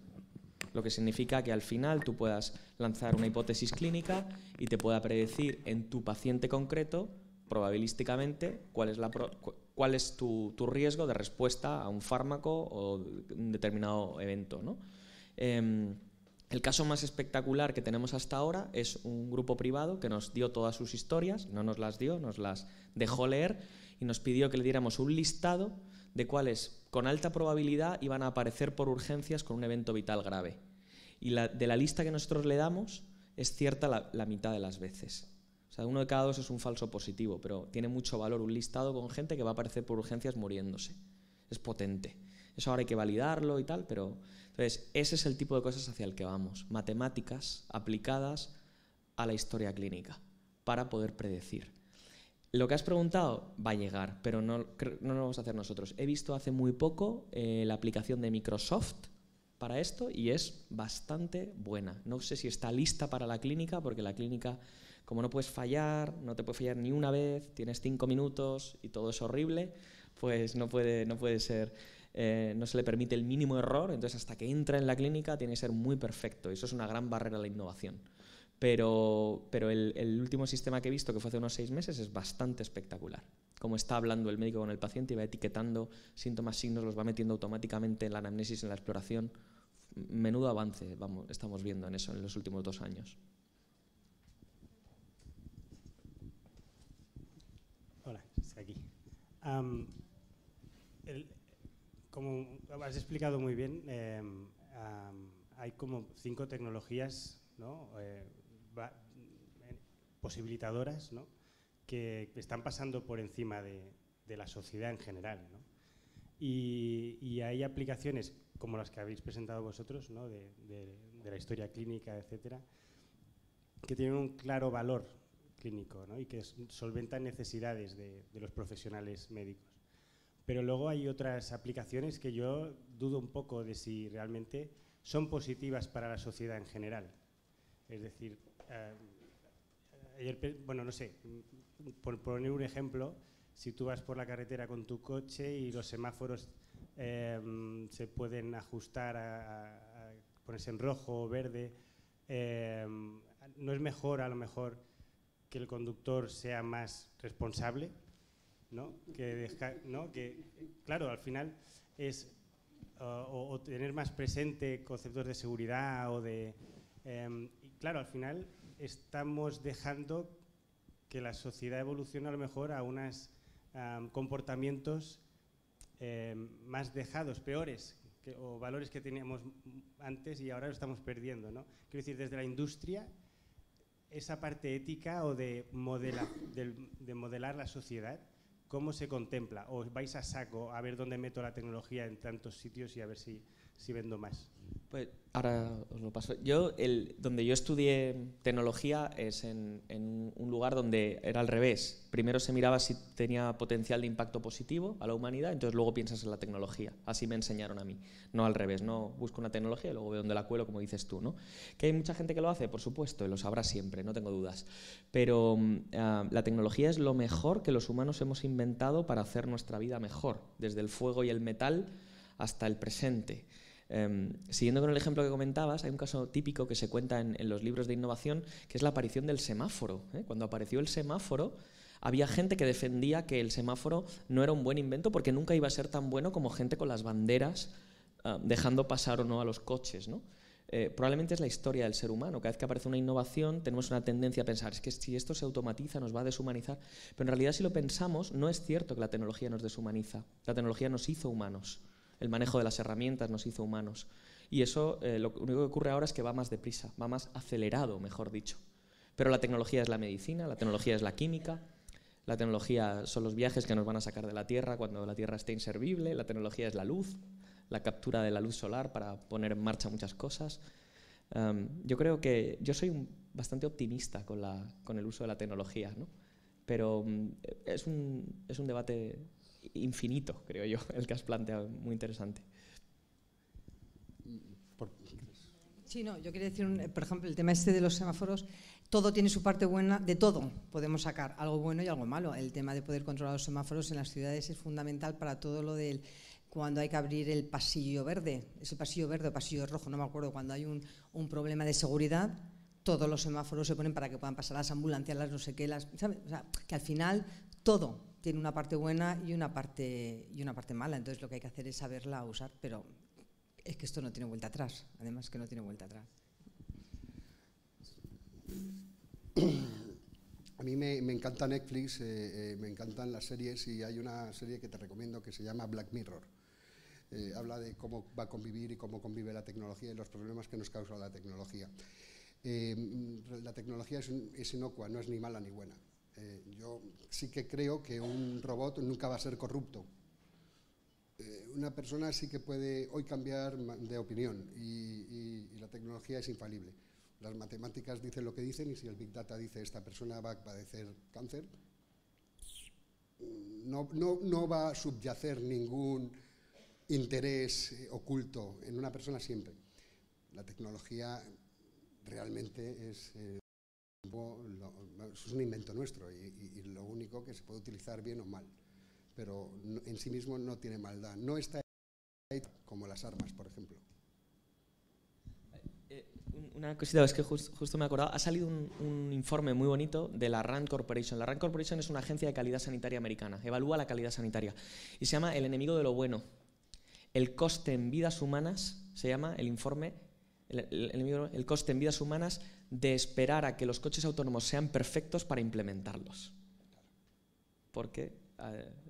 Lo que significa que al final tú puedas lanzar una hipótesis clínica y te pueda predecir en tu paciente concreto, probabilísticamente, cuál es tu riesgo de respuesta a un fármaco o un determinado evento, ¿no? El caso más espectacular que tenemos hasta ahora es un grupo privado que nos dio todas sus historias, no nos las dio, nos las dejó leer y nos pidió que le diéramos un listado de cuáles con alta probabilidad iban a aparecer por urgencias con un evento vital grave. Y de la lista que nosotros le damos es cierta la mitad de las veces. O sea, 1 de cada 2 es un falso positivo, pero tiene mucho valor un listado con gente que va a aparecer por urgencias muriéndose. Es potente. Eso ahora hay que validarlo y tal, pero... Entonces, ese es el tipo de cosas hacia el que vamos. Matemáticas aplicadas a la historia clínica para poder predecir. Lo que has preguntado va a llegar, pero no lo vamos a hacer nosotros. He visto hace muy poco la aplicación de Microsoft para esto y es bastante buena. No sé si está lista para la clínica, porque la clínica, como no puedes fallar, no te puede fallar ni una vez, tienes 5 minutos y todo es horrible, pues no puede ser, no se le permite el mínimo error, entonces hasta que entra en la clínica tiene que ser muy perfecto. Eso es una gran barrera a la innovación. Pero el último sistema que he visto, que fue hace unos 6 meses, es bastante espectacular. Como está hablando el médico con el paciente y va etiquetando síntomas, signos, los va metiendo automáticamente en la anamnesis, en la exploración. Menudo avance estamos viendo en eso en los últimos 2 años.
Hola, estoy aquí. Como has explicado muy bien, hay como 5 tecnologías, ¿no? Posibilitadoras, ¿no? Que están pasando por encima de la sociedad en general, ¿no? Y hay aplicaciones como las que habéis presentado vosotros, ¿no? de la historia clínica, etcétera, que tienen un claro valor clínico, ¿no? Y que solventan necesidades de los profesionales médicos. Pero luego hay otras aplicaciones que yo dudo un poco de si realmente son positivas para la sociedad en general. Es decir, bueno, no sé, por poner un ejemplo, si tú vas por la carretera con tu coche y los semáforos se pueden ajustar a ponerse en rojo o verde, ¿no es mejor a lo mejor que el conductor sea más responsable? ¿No? Claro, al final es o tener más presente conceptos de seguridad o de... y claro, al final estamos dejando que la sociedad evolucione a lo mejor a unos comportamientos más dejados, peores, o valores que teníamos antes y ahora lo estamos perdiendo, ¿no? Quiero decir, desde la industria, esa parte ética o de modelar la sociedad, ¿cómo se contempla? ¿O vais a saco a ver dónde meto la tecnología en tantos sitios y a ver si vendo más?
Pues ahora os lo paso. Donde yo estudié tecnología es en un lugar donde era al revés. Primero se miraba si tenía potencial de impacto positivo a la humanidad, entonces luego piensas en la tecnología. Así me enseñaron a mí, no al revés. No busco una tecnología y luego veo dónde la cuelo, como dices tú, ¿no? Que hay mucha gente que lo hace, por supuesto, y lo sabrá siempre, no tengo dudas. Pero la tecnología es lo mejor que los humanos hemos inventado para hacer nuestra vida mejor, desde el fuego y el metal hasta el presente. Siguiendo con el ejemplo que comentabas, hay un caso típico que se cuenta en los libros de innovación, que es la aparición del semáforo. Cuando apareció el semáforo, había gente que defendía que el semáforo no era un buen invento porque nunca iba a ser tan bueno como gente con las banderas dejando pasar o no a los coches, ¿no? Probablemente es la historia del ser humano. Cada vez que aparece una innovación tenemos una tendencia a pensar, es que si esto se automatiza nos va a deshumanizar. Pero en realidad, si lo pensamos, no es cierto que la tecnología nos deshumaniza. La tecnología nos hizo humanos. el manejo de las herramientas nos hizo humanos. Y eso, lo único que ocurre ahora es que va más deprisa, va más acelerado, mejor dicho. Pero la tecnología es la medicina, la tecnología es la química, la tecnología son los viajes que nos van a sacar de la Tierra cuando la Tierra esté inservible, la tecnología es la luz, la captura de la luz solar para poner en marcha muchas cosas. Yo creo que yo soy bastante optimista con el uso de la tecnología, ¿no? Pero es un debate infinito, creo yo, el que has planteado, muy interesante.
Sí, no, yo quería decir, por ejemplo, el tema este de los semáforos, todo tiene su parte buena, de todo podemos sacar algo bueno y algo malo. El tema de poder controlar los semáforos en las ciudades es fundamental para todo lo del cuando hay que abrir el pasillo verde, ese pasillo verde o pasillo rojo, no me acuerdo, cuando hay un problema de seguridad, todos los semáforos se ponen para que puedan pasar las ambulancias, las no sé qué, ¿sabes? O sea, que al final todo tiene una parte buena y una parte mala, entonces lo que hay que hacer es saberla usar, pero es que esto no tiene vuelta atrás, además que no tiene vuelta atrás.
A mí me encanta Netflix, me encantan las series y hay una serie que te recomiendo que se llama Black Mirror. Habla de cómo va a convivir y cómo convive la tecnología y los problemas que nos causa la tecnología. La tecnología es inocua, no es ni mala ni buena. Yo sí que creo que un robot nunca va a ser corrupto. Una persona sí que puede hoy cambiar de opinión y la tecnología es infalible. Las matemáticas dicen lo que dicen y si el Big Data dice esta persona va a padecer cáncer, no va a subyacer ningún interés oculto en una persona siempre. La tecnología realmente es un invento nuestro y lo único que se puede utilizar bien o mal, pero en sí mismo no tiene maldad. No está como las armas, por ejemplo.
Una cosita, es que justo me he acordado, ha salido un informe muy bonito de la RAND Corporation. La RAND Corporation es una agencia de calidad sanitaria americana, evalúa la calidad sanitaria y se llama El enemigo de lo bueno. El coste en vidas humanas, se llama el informe, el coste en vidas humanas de esperar a que los coches autónomos sean perfectos para implementarlos. Porque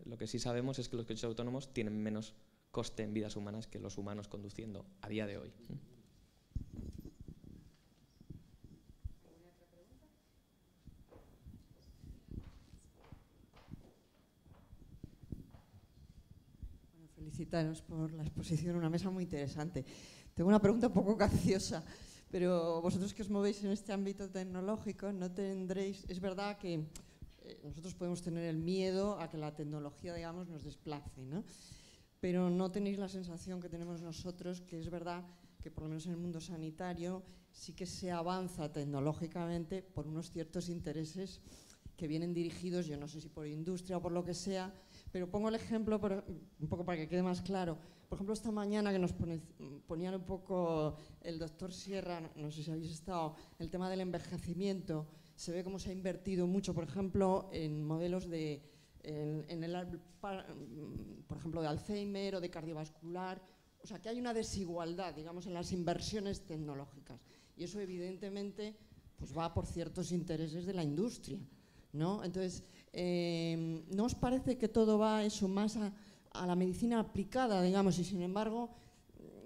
lo que sí sabemos es que los coches autónomos tienen menos coste en vidas humanas que los humanos conduciendo a día de hoy.
Felicitaros por la exposición, una mesa muy interesante. Tengo una pregunta un poco capciosa, pero vosotros que os movéis en este ámbito tecnológico, no tendréis, es verdad que nosotros podemos tener el miedo a que la tecnología, digamos, nos desplace, ¿no? Pero no tenéis la sensación que tenemos nosotros, que es verdad que por lo menos en el mundo sanitario sí que se avanza tecnológicamente por unos ciertos intereses que vienen dirigidos, yo no sé si por industria o por lo que sea, pero pongo el ejemplo un poco para que quede más claro. Por ejemplo, esta mañana que nos ponían un poco el doctor Sierra, no sé si habéis estado, el tema del envejecimiento, se ve cómo se ha invertido mucho, por ejemplo, en modelos por ejemplo, de Alzheimer o de cardiovascular. O sea, que hay una desigualdad, digamos, en las inversiones tecnológicas. Y eso, evidentemente, pues va por ciertos intereses de la industria, ¿no? Entonces, ¿no os parece que todo va eso más a la medicina aplicada, digamos, y sin embargo,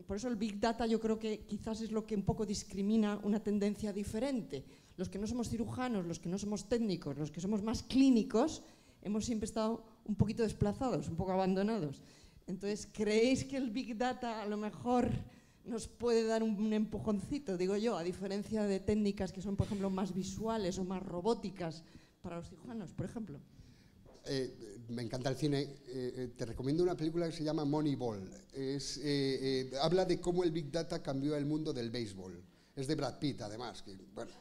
por eso el Big Data yo creo que quizás es lo que un poco discrimina una tendencia diferente? Los que no somos cirujanos, los que no somos técnicos, los que somos más clínicos, hemos siempre estado un poquito desplazados, un poco abandonados. Entonces, ¿creéis que el Big Data a lo mejor nos puede dar un empujoncito, digo yo, a diferencia de técnicas que son, por ejemplo, más visuales o más robóticas para los cirujanos, por ejemplo?
Me encanta el cine. Te recomiendo una película que se llama Moneyball. Habla de cómo el Big Data cambió el mundo del béisbol. Es de Brad Pitt, además, que bueno,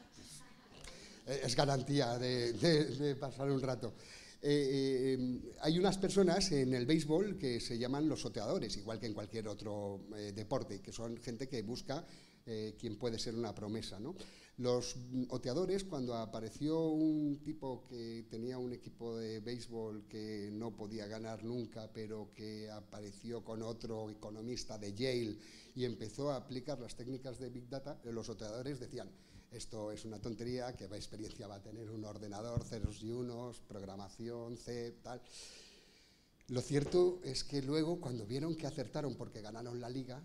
es garantía de pasar un rato. Hay unas personas en el béisbol que se llaman los oteadores, igual que en cualquier otro deporte, que son gente que busca quién puede ser una promesa, ¿no? Los oteadores, cuando apareció un tipo que tenía un equipo de béisbol que no podía ganar nunca, pero que apareció con otro economista de Yale y empezó a aplicar las técnicas de Big Data, los oteadores decían: esto es una tontería, ¿qué experiencia va a tener un ordenador, ceros y unos, programación, C, tal? Lo cierto es que luego, cuando vieron que acertaron porque ganaron la Liga,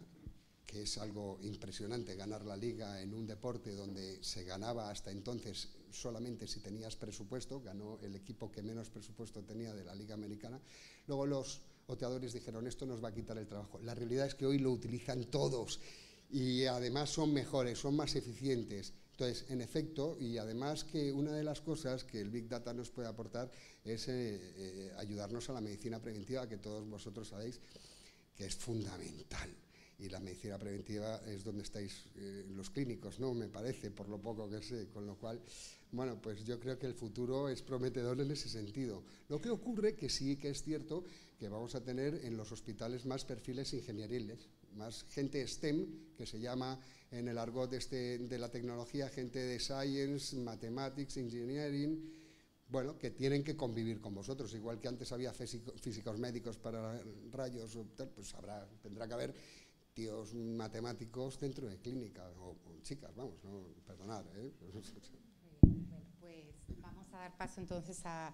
que es algo impresionante ganar la Liga en un deporte donde se ganaba hasta entonces solamente si tenías presupuesto, ganó el equipo que menos presupuesto tenía de la Liga Americana, luego los oteadores dijeron, esto nos va a quitar el trabajo. La realidad es que hoy lo utilizan todos y además son mejores, son más eficientes. Entonces, en efecto, y además que una de las cosas que el Big Data nos puede aportar es ayudarnos a la medicina preventiva, que todos vosotros sabéis que es fundamental. Y la medicina preventiva es donde estáis los clínicos, ¿no? Me parece, por lo poco que sé. Con lo cual, bueno, pues yo creo que el futuro es prometedor en ese sentido. Lo que ocurre que sí que es cierto que vamos a tener en los hospitales más perfiles ingenieriles, más gente STEM, que se llama en el argot de la tecnología, gente de Science, Mathematics, Engineering, bueno, que tienen que convivir con vosotros. Igual que antes había físicos médicos para rayos, pues tendrá que haber tíos matemáticos dentro de clínica, o chicas, vamos, no, perdonad.
Bueno, pues vamos a dar paso entonces a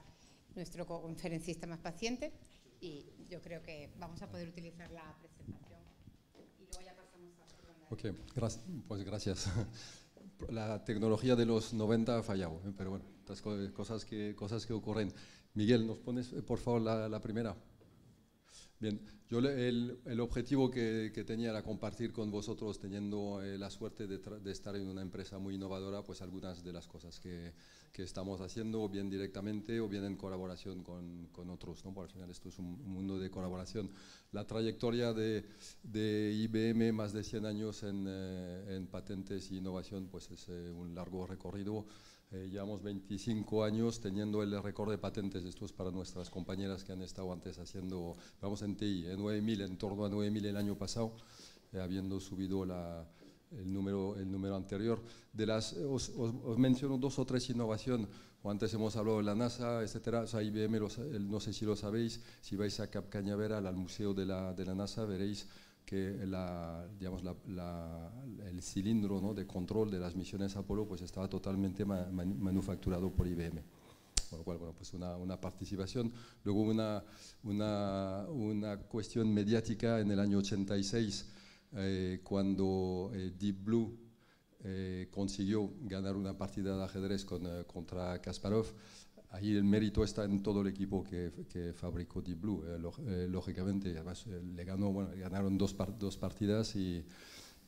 nuestro conferencista más paciente y yo creo que vamos a poder utilizar la presentación y luego ya pasamos a...
Ok, pues gracias. La tecnología de los 90 ha fallado, pero bueno, estas cosas que ocurren. Miguel, ¿nos pones por favor la primera? Bien, yo el objetivo que tenía era compartir con vosotros, teniendo la suerte de estar en una empresa muy innovadora, pues algunas de las cosas que estamos haciendo, o bien directamente o bien en colaboración con otros, ¿no? Porque al final esto es un mundo de colaboración. La trayectoria de IBM, más de 100 años en patentes e innovación, pues es un largo recorrido. Llevamos 25 años teniendo el récord de patentes. Esto es para nuestras compañeras que han estado antes haciendo, vamos en TI, en 9.000, en torno a 9.000 el año pasado, habiendo subido el número anterior. Os menciono 2 o 3 innovaciones. Antes hemos hablado de la NASA, etcétera. O sea, IBM, no sé si lo sabéis, si vais a Cap Cañaveral, al museo de la NASA, veréis que el cilindro, ¿no?, de control de las misiones Apolo pues estaba totalmente manufacturado por IBM. Con lo cual, bueno, pues una participación. Luego una cuestión mediática en el año 86, cuando Deep Blue consiguió ganar una partida de ajedrez contra Kasparov. Ahí el mérito está en todo el equipo que fabricó Deep Blue, lógicamente. Además, ganaron dos partidas y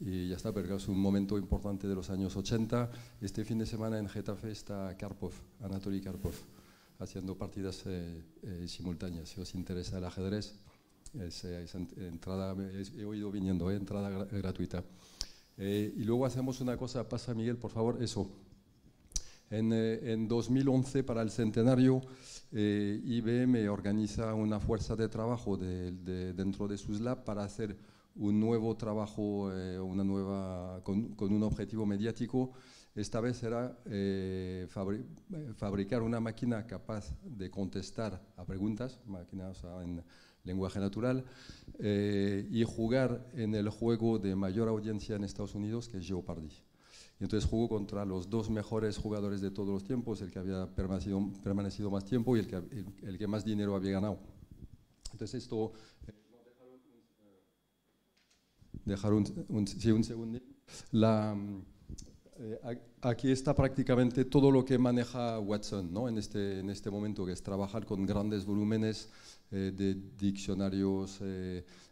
ya está, pero es un momento importante de los años 80. Este fin de semana en Getafe está Anatoly Karpov, haciendo partidas simultáneas. Si os interesa el ajedrez, he oído viniendo, entrada gratuita. Y luego hacemos una cosa, pasa Miguel, por favor, eso. En 2011, para el centenario, IBM organiza una fuerza de trabajo dentro de sus labs para hacer un nuevo trabajo, con un objetivo mediático. Esta vez era fabricar una máquina capaz de contestar a preguntas, máquinas en lenguaje natural, y jugar en el juego de mayor audiencia en Estados Unidos, que es Jeopardy. Y entonces jugó contra los 2 mejores jugadores de todos los tiempos, el que había permanecido más tiempo y el que más dinero había ganado. Entonces esto... un segundo. Aquí está prácticamente todo lo que maneja Watson, ¿no? en este momento, que es trabajar con grandes volúmenes de diccionarios,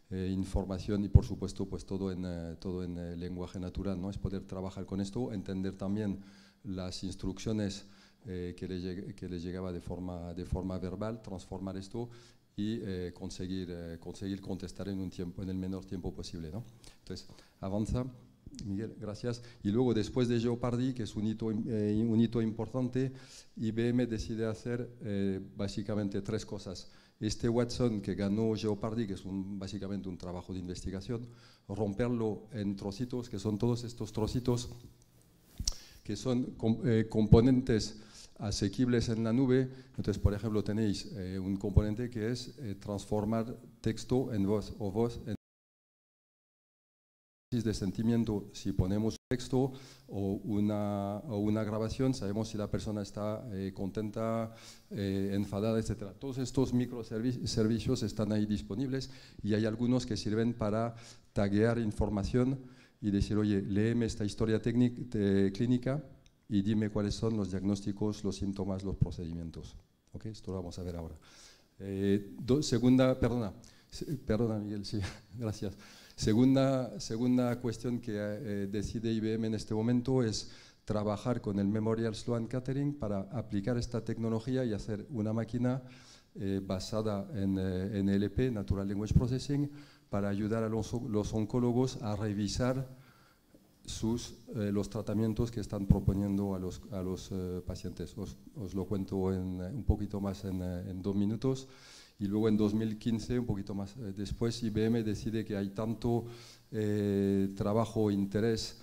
información y por supuesto pues todo en lenguaje natural, ¿no? Es poder trabajar con esto, entender también las instrucciones que le llegaba de forma verbal, transformar esto y conseguir contestar en el menor tiempo posible, ¿no? Entonces, avanza. Miguel, gracias. Y luego, después de Jeopardy, que es un hito importante, IBM decide hacer básicamente 3 cosas. Este Watson que ganó Jeopardy, que es básicamente un trabajo de investigación, romperlo en trocitos, que son todos estos trocitos, que son componentes asequibles en la nube. Entonces, por ejemplo, tenéis un componente que es transformar texto en voz o voz en de sentimiento, si ponemos texto o una grabación, sabemos si la persona está contenta, enfadada, etc. Todos estos microservicios están ahí disponibles y hay algunos que sirven para taguear información y decir, oye, léeme esta historia clínica y dime cuáles son los diagnósticos, los síntomas, los procedimientos. ¿Okay? Esto lo vamos a ver ahora. Perdona Miguel, sí, gracias. Segunda cuestión que decide IBM en este momento es trabajar con el Memorial Sloan Kettering para aplicar esta tecnología y hacer una máquina basada en NLP, Natural Language Processing, para ayudar a los oncólogos a revisar los tratamientos que están proponiendo a los pacientes. Os lo cuento un poquito más en 2 minutos. Y luego en 2015, un poquito más después, IBM decide que hay tanto trabajo, interés,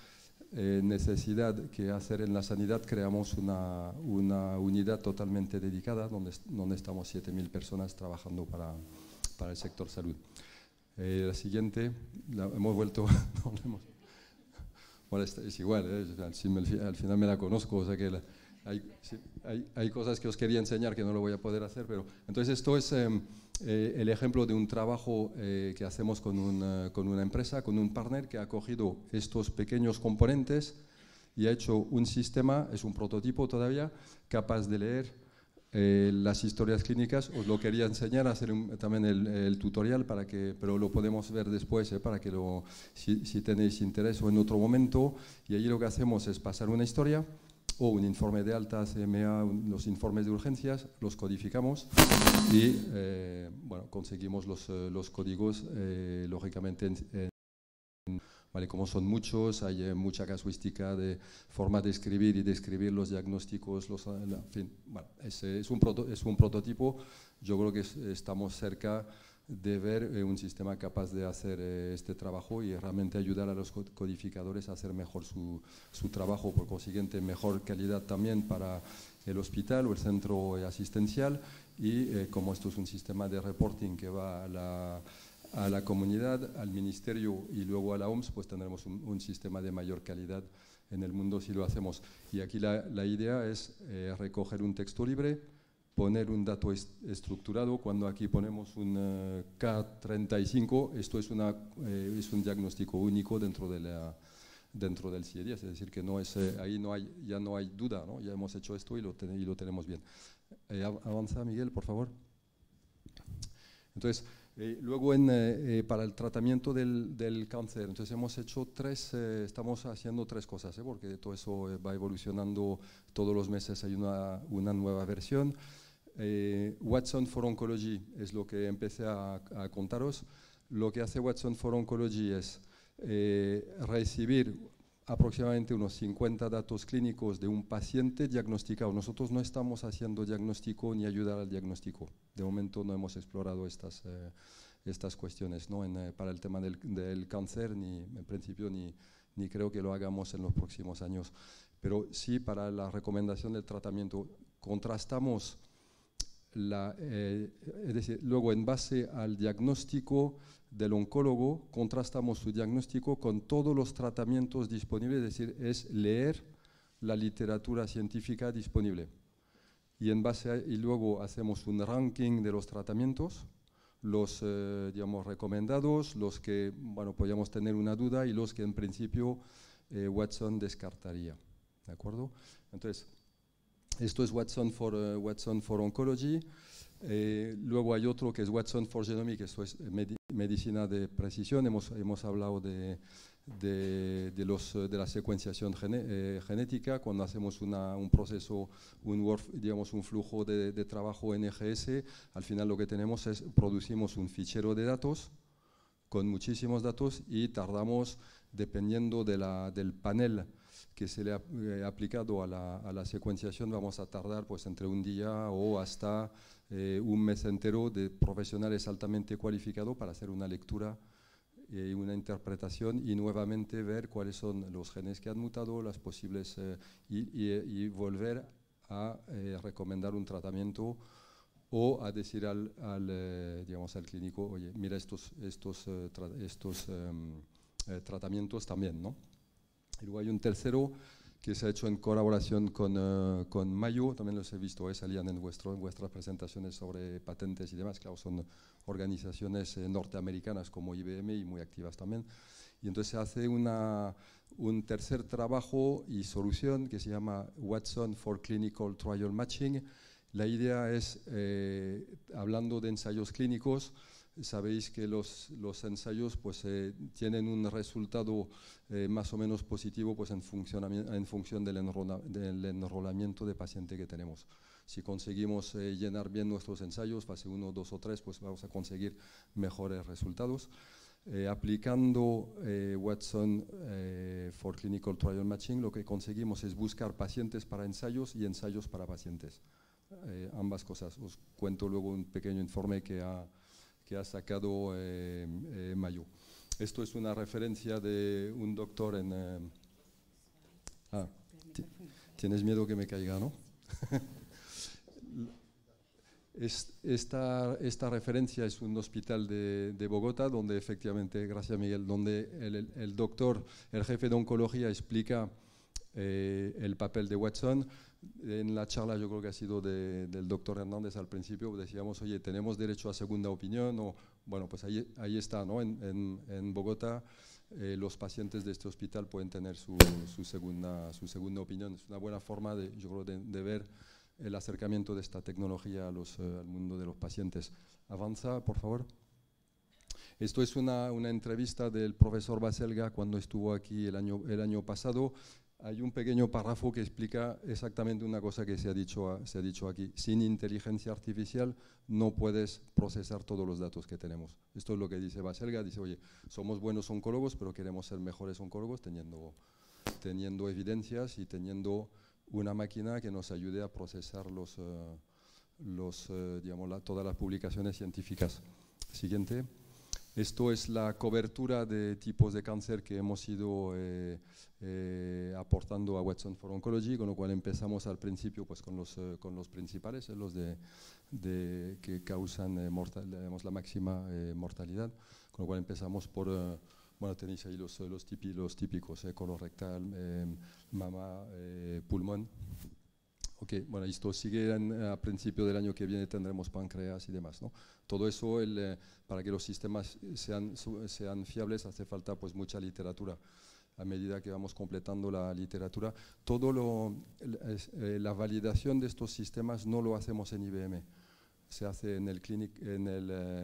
necesidad que hacer en la sanidad. Creamos una unidad totalmente dedicada donde estamos 7.000 personas trabajando para el sector salud. La siguiente, hemos vuelto... Bueno, es igual, al final me la conozco, o sea que hay cosas que os quería enseñar que no lo voy a poder hacer, pero entonces esto es el ejemplo de un trabajo que hacemos con una empresa, con un partner que ha cogido estos pequeños componentes y ha hecho un sistema, es un prototipo todavía, capaz de leer las historias clínicas. Os lo quería enseñar, hacer también el tutorial, pero lo podemos ver después, para que si tenéis interés o en otro momento. Y allí lo que hacemos es pasar una historia o un informe de alta CMA, los informes de urgencias, los codificamos y bueno, conseguimos los códigos, lógicamente, ¿vale? Como son muchos, hay mucha casuística de forma de escribir y de escribir los diagnósticos, en fin, bueno, es un prototipo. Yo creo que estamos cerca de ver un sistema capaz de hacer este trabajo y realmente ayudar a los codificadores a hacer mejor su trabajo, por consiguiente mejor calidad también para el hospital o el centro asistencial. Y como esto es un sistema de reporting que va a la comunidad, al ministerio y luego a la OMS, pues tendremos un sistema de mayor calidad en el mundo si lo hacemos. Y aquí la idea es recoger un texto libre, poner un dato estructurado. Cuando aquí ponemos un K35, esto es un diagnóstico único dentro del CIE-10, es decir, que no es, ahí ya no hay duda, ¿no? Ya hemos hecho esto y lo tenemos bien. Avanza, Miguel, por favor. Entonces, luego para el tratamiento del cáncer, entonces hemos hecho estamos haciendo 3 cosas, porque todo eso va evolucionando todos los meses, hay una nueva versión. Watson for Oncology es lo que empecé a contaros. Lo que hace Watson for Oncology es recibir aproximadamente unos 50 datos clínicos de un paciente diagnosticado. Nosotros no estamos haciendo diagnóstico ni ayudar al diagnóstico. De momento no hemos explorado estas cuestiones, ¿no? Para el tema del cáncer, ni en principio ni creo que lo hagamos en los próximos años. Pero sí para la recomendación del tratamiento. Contrastamos es decir, luego en base al diagnóstico del oncólogo, contrastamos su diagnóstico con todos los tratamientos disponibles, es decir, es leer la literatura científica disponible. Y luego hacemos un ranking de los tratamientos, los digamos, recomendados, los que podríamos tener una duda y los que en principio Watson descartaría. ¿De acuerdo? Entonces, esto es Watson for Oncology. Luego hay otro que es Watson for Genomics, esto es medicina de precisión. Hemos hablado de la secuenciación genética, cuando hacemos un proceso, un flujo de trabajo en EGS. Al final lo que tenemos es, producimos un fichero de datos con muchísimos datos y tardamos, dependiendo del panel que se le ha aplicado a la secuenciación, vamos a tardar pues entre un día o hasta un mes entero de profesionales altamente cualificados para hacer una lectura y una interpretación y nuevamente ver cuáles son los genes que han mutado, las posibles y volver a recomendar un tratamiento o a decir digamos, al clínico, oye, mira estos tratamientos también, ¿no? Y luego hay un tercero que se ha hecho en colaboración con Mayo, también los he visto, salían en vuestras presentaciones sobre patentes y demás, claro, son organizaciones norteamericanas como IBM y muy activas también. Y entonces se hace un tercer trabajo y solución que se llama Watson for Clinical Trial Matching. La idea es, hablando de ensayos clínicos, sabéis que los ensayos pues, tienen un resultado más o menos positivo pues, en función del enrolamiento de paciente que tenemos. Si conseguimos llenar bien nuestros ensayos, fase 1, 2 o 3, pues vamos a conseguir mejores resultados. Aplicando Watson for Clinical Trial Matching, lo que conseguimos es buscar pacientes para ensayos y ensayos para pacientes. Ambas cosas. Os cuento luego un pequeño informe que ha sacado Mayo. Esto es una referencia de un doctor en... ¿Tienes miedo que me caiga, no? Esta referencia es un hospital de Bogotá, donde efectivamente, gracias Miguel, donde el doctor, el jefe de oncología explica el papel de Watson. En la charla, yo creo que ha sido del doctor Hernández al principio, decíamos, oye, tenemos derecho a segunda opinión, o bueno, pues ahí está, ¿no? En Bogotá los pacientes de este hospital pueden tener su segunda opinión. Es una buena forma, yo creo, de ver el acercamiento de esta tecnología al mundo de los pacientes. Avanza, por favor. Esto es una entrevista del profesor Baselga cuando estuvo aquí el año pasado. Hay un pequeño párrafo que explica exactamente una cosa que se ha dicho aquí. Sin inteligencia artificial no puedes procesar todos los datos que tenemos. Esto es lo que dice Baselga. Dice, oye, somos buenos oncólogos, pero queremos ser mejores oncólogos teniendo evidencias y teniendo una máquina que nos ayude a procesar todas las publicaciones científicas. Siguiente. Esto es la cobertura de tipos de cáncer que hemos ido aportando a Watson for Oncology, con lo cual empezamos al principio pues, con los principales, los que causan la máxima mortalidad, con lo cual empezamos por, bueno, tenéis ahí los típicos, colorectal, mama, pulmón. Ok, bueno, esto sigue a principio del año que viene, tendremos páncreas y demás, ¿no? Todo eso, para que los sistemas sean fiables, hace falta pues mucha literatura. A medida que vamos completando la literatura, la validación de estos sistemas no lo hacemos en IBM, se hace en el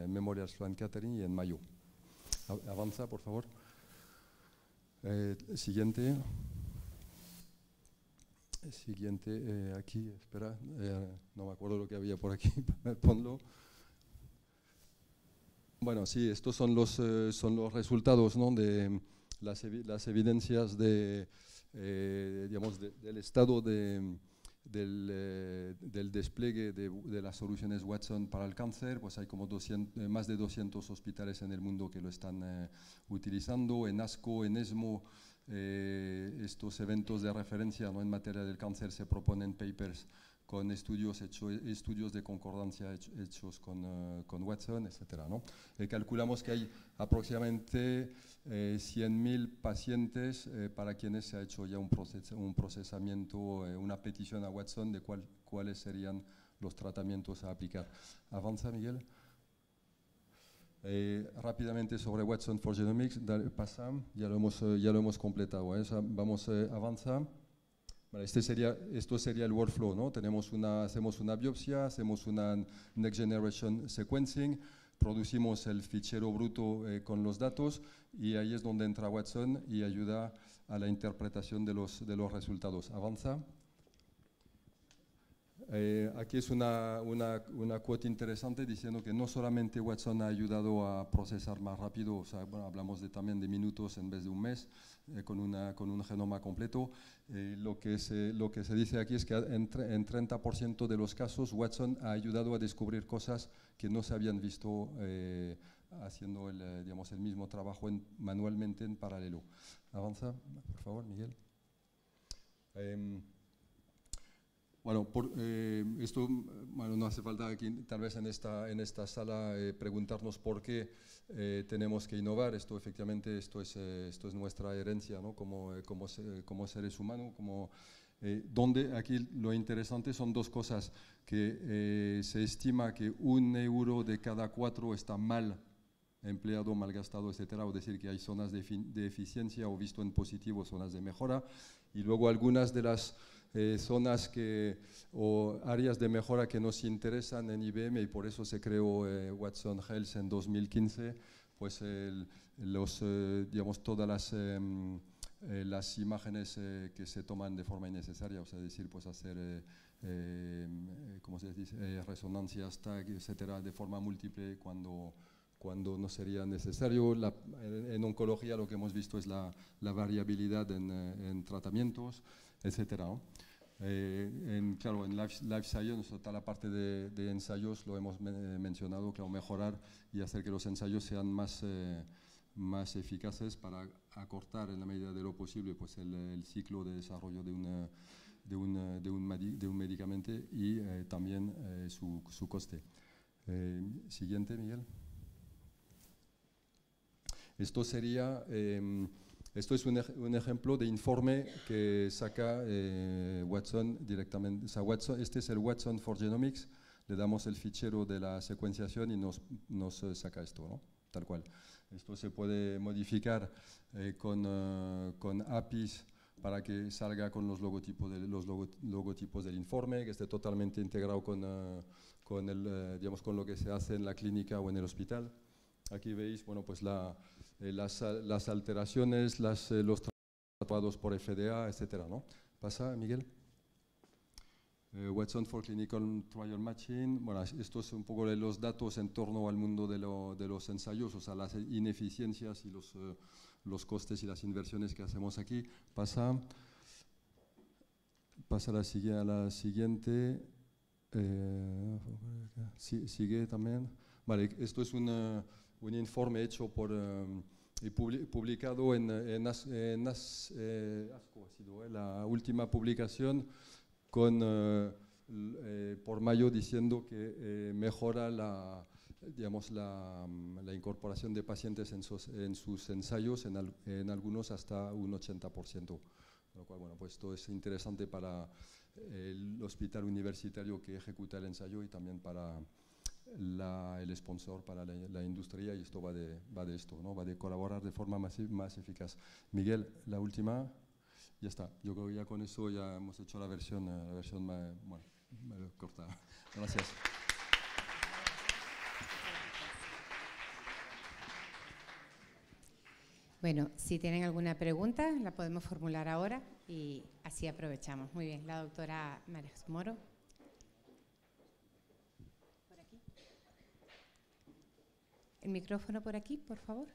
Memorial Sloan Kettering y en Mayo. Avanza, por favor. Siguiente. Siguiente, aquí, espera, no me acuerdo lo que había por aquí, ponlo. Bueno, sí, estos son los resultados, ¿no? De las evidencias digamos, del estado del despliegue de las soluciones Watson para el cáncer. Pues hay como más de 200 hospitales en el mundo que lo están utilizando. En ASCO, en ESMO, estos eventos de referencia, ¿no? En materia del cáncer se proponen papers con estudios de concordancia hechos con Watson, etc., ¿no? Calculamos que hay aproximadamente 100.000 pacientes para quienes se ha hecho ya un procesamiento, una petición a Watson de cuáles serían los tratamientos a aplicar. Avanza, Miguel. Rápidamente sobre Watson for Genomics, pasa, ya lo hemos completado, ¿eh? O sea, vamos a avanzar. Vale, esto sería el workflow, ¿no? Hacemos una biopsia, hacemos una Next Generation Sequencing, producimos el fichero bruto con los datos y ahí es donde entra Watson y ayuda a la interpretación de los resultados. Avanza. Aquí es una quote interesante diciendo que no solamente Watson ha ayudado a procesar más rápido, o sea, bueno, hablamos también de minutos en vez de un mes, con un genoma completo. Lo que se dice aquí es que en 30% de los casos Watson ha ayudado a descubrir cosas que no se habían visto haciendo el mismo trabajo manualmente en paralelo. Avanza, por favor, Miguel. Bueno, esto bueno, no hace falta aquí, tal vez en esta sala preguntarnos por qué tenemos que innovar. Esto efectivamente esto es nuestra herencia, ¿no? como seres humanos. Donde aquí lo interesante son dos cosas, que se estima que 1 euro de cada 4 está mal empleado, malgastado, etcétera, o decir que hay zonas de eficiencia o visto en positivo, zonas de mejora, y luego algunas de las zonas o áreas de mejora que nos interesan en IBM, y por eso se creó Watson Health en 2015, pues digamos todas las imágenes que se toman de forma innecesaria, o sea, decir, pues hacer ¿cómo se dice? Resonancias, tag, etcétera, de forma múltiple cuando no sería necesario. En oncología lo que hemos visto es la variabilidad en tratamientos, etcétera, ¿no? Claro, en Life Science, toda la parte de ensayos lo hemos mencionado, claro, mejorar y hacer que los ensayos sean más eficaces para acortar en la medida de lo posible pues el ciclo de desarrollo de un medicamento y también su coste. Siguiente, Miguel. Esto sería, esto es un ejemplo de informe que saca Watson directamente. O sea, este es el Watson for Genomics, le damos el fichero de la secuenciación y nos saca esto, ¿no? Tal cual. Esto se puede modificar con APIs para que salga con los logotipos del informe, que esté totalmente integrado digamos, con lo que se hace en la clínica o en el hospital. Aquí veis, bueno, pues las alteraciones, los tratados por FDA, etcétera, ¿no? ¿Pasa, Miguel? Watson for Clinical Trial Matching. Bueno, esto es un poco de los datos en torno al mundo de los ensayos, o sea, las ineficiencias y los costes y las inversiones que hacemos aquí. Pasa a la siguiente. Sigue también. Vale, esto es un informe hecho y publicado en ASCO, ha sido la última publicación por mayo, diciendo que mejora digamos, la incorporación de pacientes en sus ensayos, en algunos hasta un 80%. Lo cual, bueno, pues esto es interesante para el hospital universitario que ejecuta el ensayo y también para el sponsor, para la industria, y esto va de esto, ¿no? Va de colaborar de forma más eficaz. Miguel, la última, ya está. Yo creo que ya con eso ya hemos hecho la versión bueno, corta. Gracias.
Bueno, si tienen alguna pregunta, la podemos formular ahora y así aprovechamos. Muy bien, la doctora María Moro. Por aquí. El micrófono por aquí, por favor.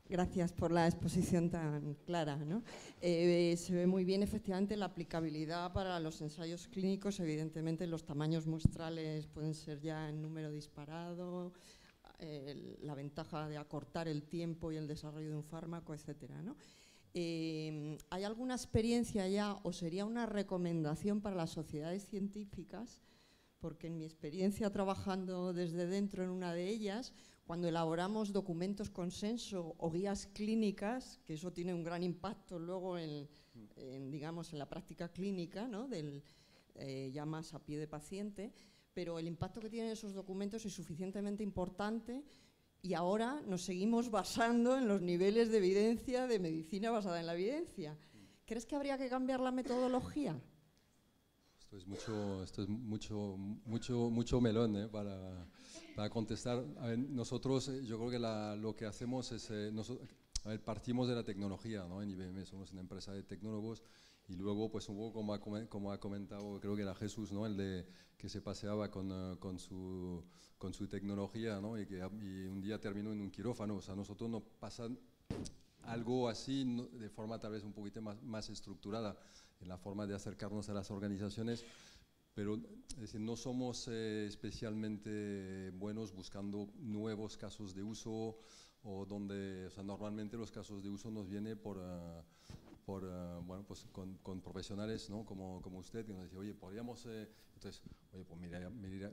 Gracias por la exposición tan clara, ¿no? Se ve muy bien efectivamente la aplicabilidad para los ensayos clínicos. Evidentemente los tamaños muestrales pueden ser ya en número disparado, la ventaja de acortar el tiempo y el desarrollo de un fármaco, etcétera, ¿no? ¿Hay alguna experiencia ya o sería una recomendación para las sociedades científicas? Porque en mi experiencia trabajando desde dentro en una de ellas, cuando elaboramos documentos consenso o guías clínicas, que eso tiene un gran impacto luego digamos, en la práctica clínica, ¿no? Ya más a pie de paciente, pero el impacto que tienen esos documentos es suficientemente importante y ahora nos seguimos basando en los niveles de evidencia de medicina basada en la evidencia. ¿Crees que habría que cambiar la metodología?
Esto es mucho melón para contestar. A ver, nosotros, yo creo que lo que hacemos es, partimos de la tecnología, ¿no? En IBM somos una empresa de tecnólogos y luego, pues un poco como ha comentado, creo que era Jesús, ¿no? El de que se paseaba con su tecnología, ¿no? Y un día terminó en un quirófano. O sea, nosotros nos pasa algo así, de forma tal vez un poquito más estructurada en la forma de acercarnos a las organizaciones, pero es decir, no somos especialmente buenos buscando nuevos casos de uso o donde, o sea, normalmente los casos de uso nos vienen bueno, pues con profesionales, ¿no? como usted, que nos dice, oye, podríamos, entonces, oye, pues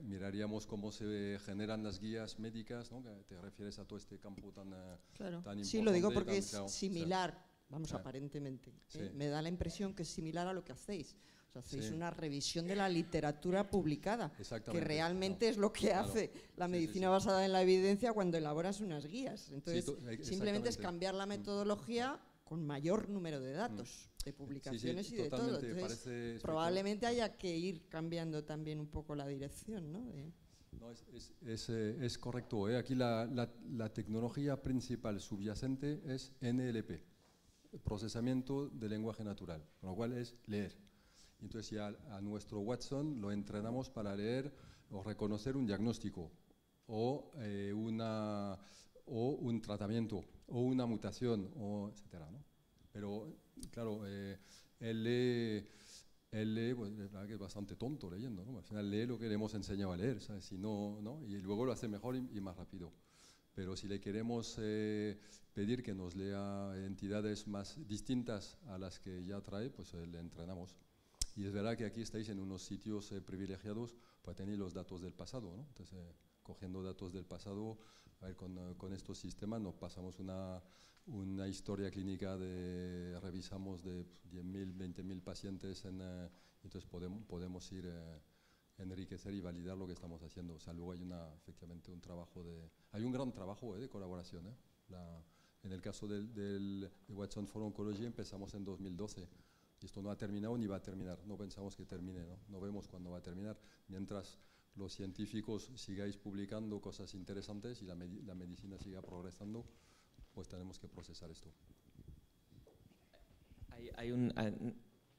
miraríamos cómo se generan las guías médicas, ¿no? Que te refieres a todo este campo tan,
claro.
tan importante.
Sí, lo digo porque
claro,
es similar,
o sea,
vamos, aparentemente.
Sí.
Me da la impresión que es similar a lo que hacéis. O sea, hacéis
Sí.
una revisión de la literatura publicada, que
Exactamente,
realmente
claro.
es lo que
Claro.
hace la
Sí,
medicina
sí, sí.
basada en la evidencia cuando elaboras unas guías. Entonces, simplemente es
exactamente.
cambiar la metodología con mayor número de datos, de publicaciones y de todo.
totalmente,
Entonces,
parece
probablemente haya que ir cambiando también un poco la dirección, ¿no?
No, es correcto. Aquí la tecnología principal subyacente es NLP, procesamiento de lenguaje natural, con lo cual es leer. Entonces ya a nuestro Watson lo entrenamos para leer o reconocer un diagnóstico o un tratamiento o una mutación, etcétera, ¿no? Pero claro, él lee, pues, la verdad que es bastante tonto leyendo, ¿no? Al final lee lo que le hemos enseñado a leer, ¿sabes? Si no, ¿no? Y luego lo hace mejor y más rápido. Pero si le queremos pedir que nos lea entidades más distintas a las que ya trae, pues le entrenamos. Y es verdad que aquí estáis en unos sitios privilegiados para tener los datos del pasado, ¿no? Entonces, cogiendo datos del pasado, a ver, con estos sistemas nos pasamos una historia clínica revisamos de 10.000, 20.000 pacientes, entonces podemos ir enriquecer y validar lo que estamos haciendo. O sea, luego hay efectivamente hay un gran trabajo de colaboración. En el caso de Watson for Oncology empezamos en 2012. Y esto no ha terminado ni va a terminar, no pensamos que termine, no vemos cuándo va a terminar. Mientras los científicos sigáis publicando cosas interesantes y la medicina siga progresando, pues tenemos que procesar esto.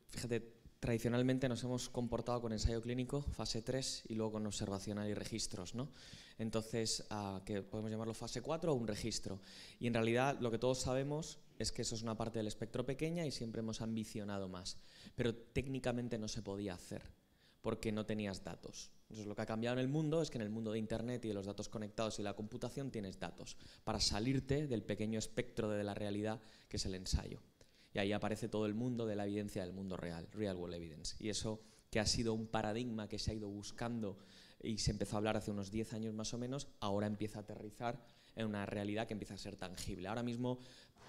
Fíjate, tradicionalmente nos hemos comportado con ensayo clínico, fase 3, y luego con observacional y registros, ¿no? Entonces, que podemos llamarlo fase 4 o un registro. Y en realidad lo que todos sabemos es que eso es una parte del espectro pequeña y siempre hemos ambicionado más. Pero técnicamente no se podía hacer porque no tenías datos. Entonces, lo que ha cambiado en el mundo es que en el mundo de Internet y de los datos conectados y la computación tienes datos para salirte del pequeño espectro de la realidad que es el ensayo. Y ahí aparece todo el mundo de la evidencia del mundo real, real world evidence. Y eso que ha sido un paradigma que se ha ido buscando y se empezó a hablar hace unos 10 años más o menos, ahora empieza a aterrizar en una realidad que empieza a ser tangible. Ahora mismo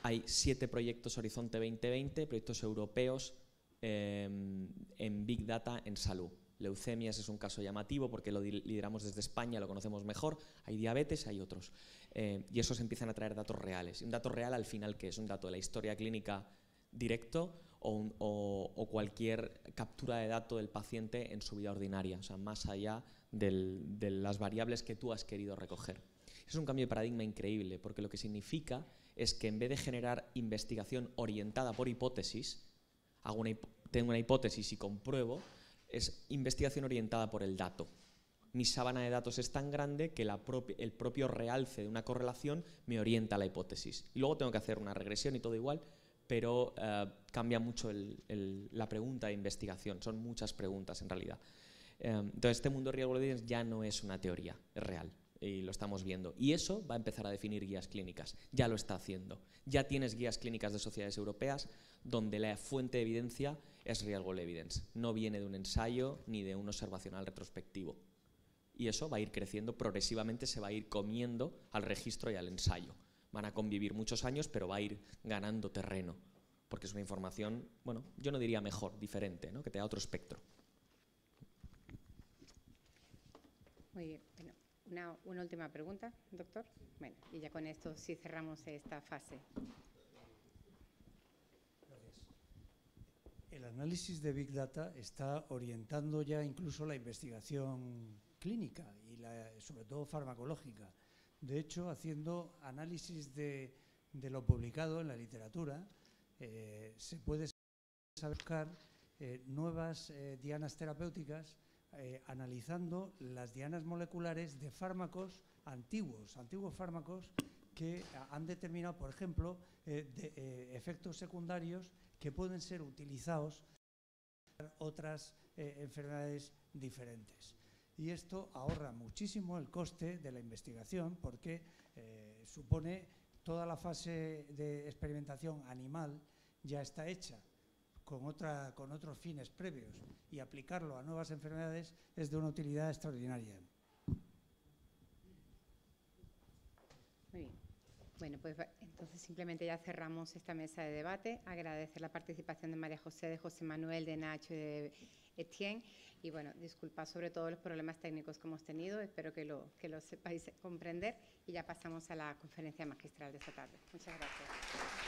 hay 7 proyectos Horizonte 2020, proyectos europeos en Big Data en salud. Leucemias es un caso llamativo porque lo lideramos desde España, lo conocemos mejor. Hay diabetes, hay otros. Y esos empiezan a traer datos reales. Y un dato real al final, ¿qué es? Un dato de la historia clínica directo o cualquier captura de dato del paciente en su vida ordinaria, o sea, más allá de las variables que tú has querido recoger. Es un cambio de paradigma increíble, porque lo que significa es que en vez de generar investigación orientada por hipótesis, tengo una hipótesis y compruebo, es investigación orientada por el dato. Mi sábana de datos es tan grande que el propio realce de una correlación me orienta a la hipótesis. Y luego tengo que hacer una regresión y todo igual, pero cambia mucho la pregunta de investigación. Son muchas preguntas en realidad. Entonces, este mundo real world evidence ya no es una teoría, es real. Y lo estamos viendo. Y eso va a empezar a definir guías clínicas. Ya lo está haciendo. Ya tienes guías clínicas de sociedades europeas donde la fuente de evidencia es real world evidence. No viene de un ensayo ni de un observacional retrospectivo. Y eso va a ir creciendo progresivamente, se va a ir comiendo al registro y al ensayo. Van a convivir muchos años, pero va a ir ganando terreno. Porque es una información, bueno, yo no diría mejor, diferente, ¿no? Que te da otro espectro.
Muy bien. Bueno, una última pregunta, doctor. Bueno, y ya con esto sí cerramos esta fase.
Gracias. El análisis de Big Data está orientando ya incluso la investigación clínica y sobre todo farmacológica. De hecho, haciendo análisis de lo publicado en la literatura, se puede buscar nuevas dianas terapéuticas analizando las dianas moleculares de fármacos antiguos fármacos que han determinado, por ejemplo, efectos secundarios que pueden ser utilizados otras enfermedades diferentes. Y esto ahorra muchísimo el coste de la investigación porque supone toda la fase de experimentación animal ya está hecha con otros fines previos, y aplicarlo a nuevas enfermedades es de una utilidad extraordinaria.
Muy bien. Bueno, pues entonces simplemente ya cerramos esta mesa de debate. Agradecer la participación de María José, de José Manuel, de Nacho y de Etienne. Y bueno, disculpad sobre todo los problemas técnicos que hemos tenido. Espero que lo sepáis comprender. Y ya pasamos a la conferencia magistral de esta tarde. Muchas gracias.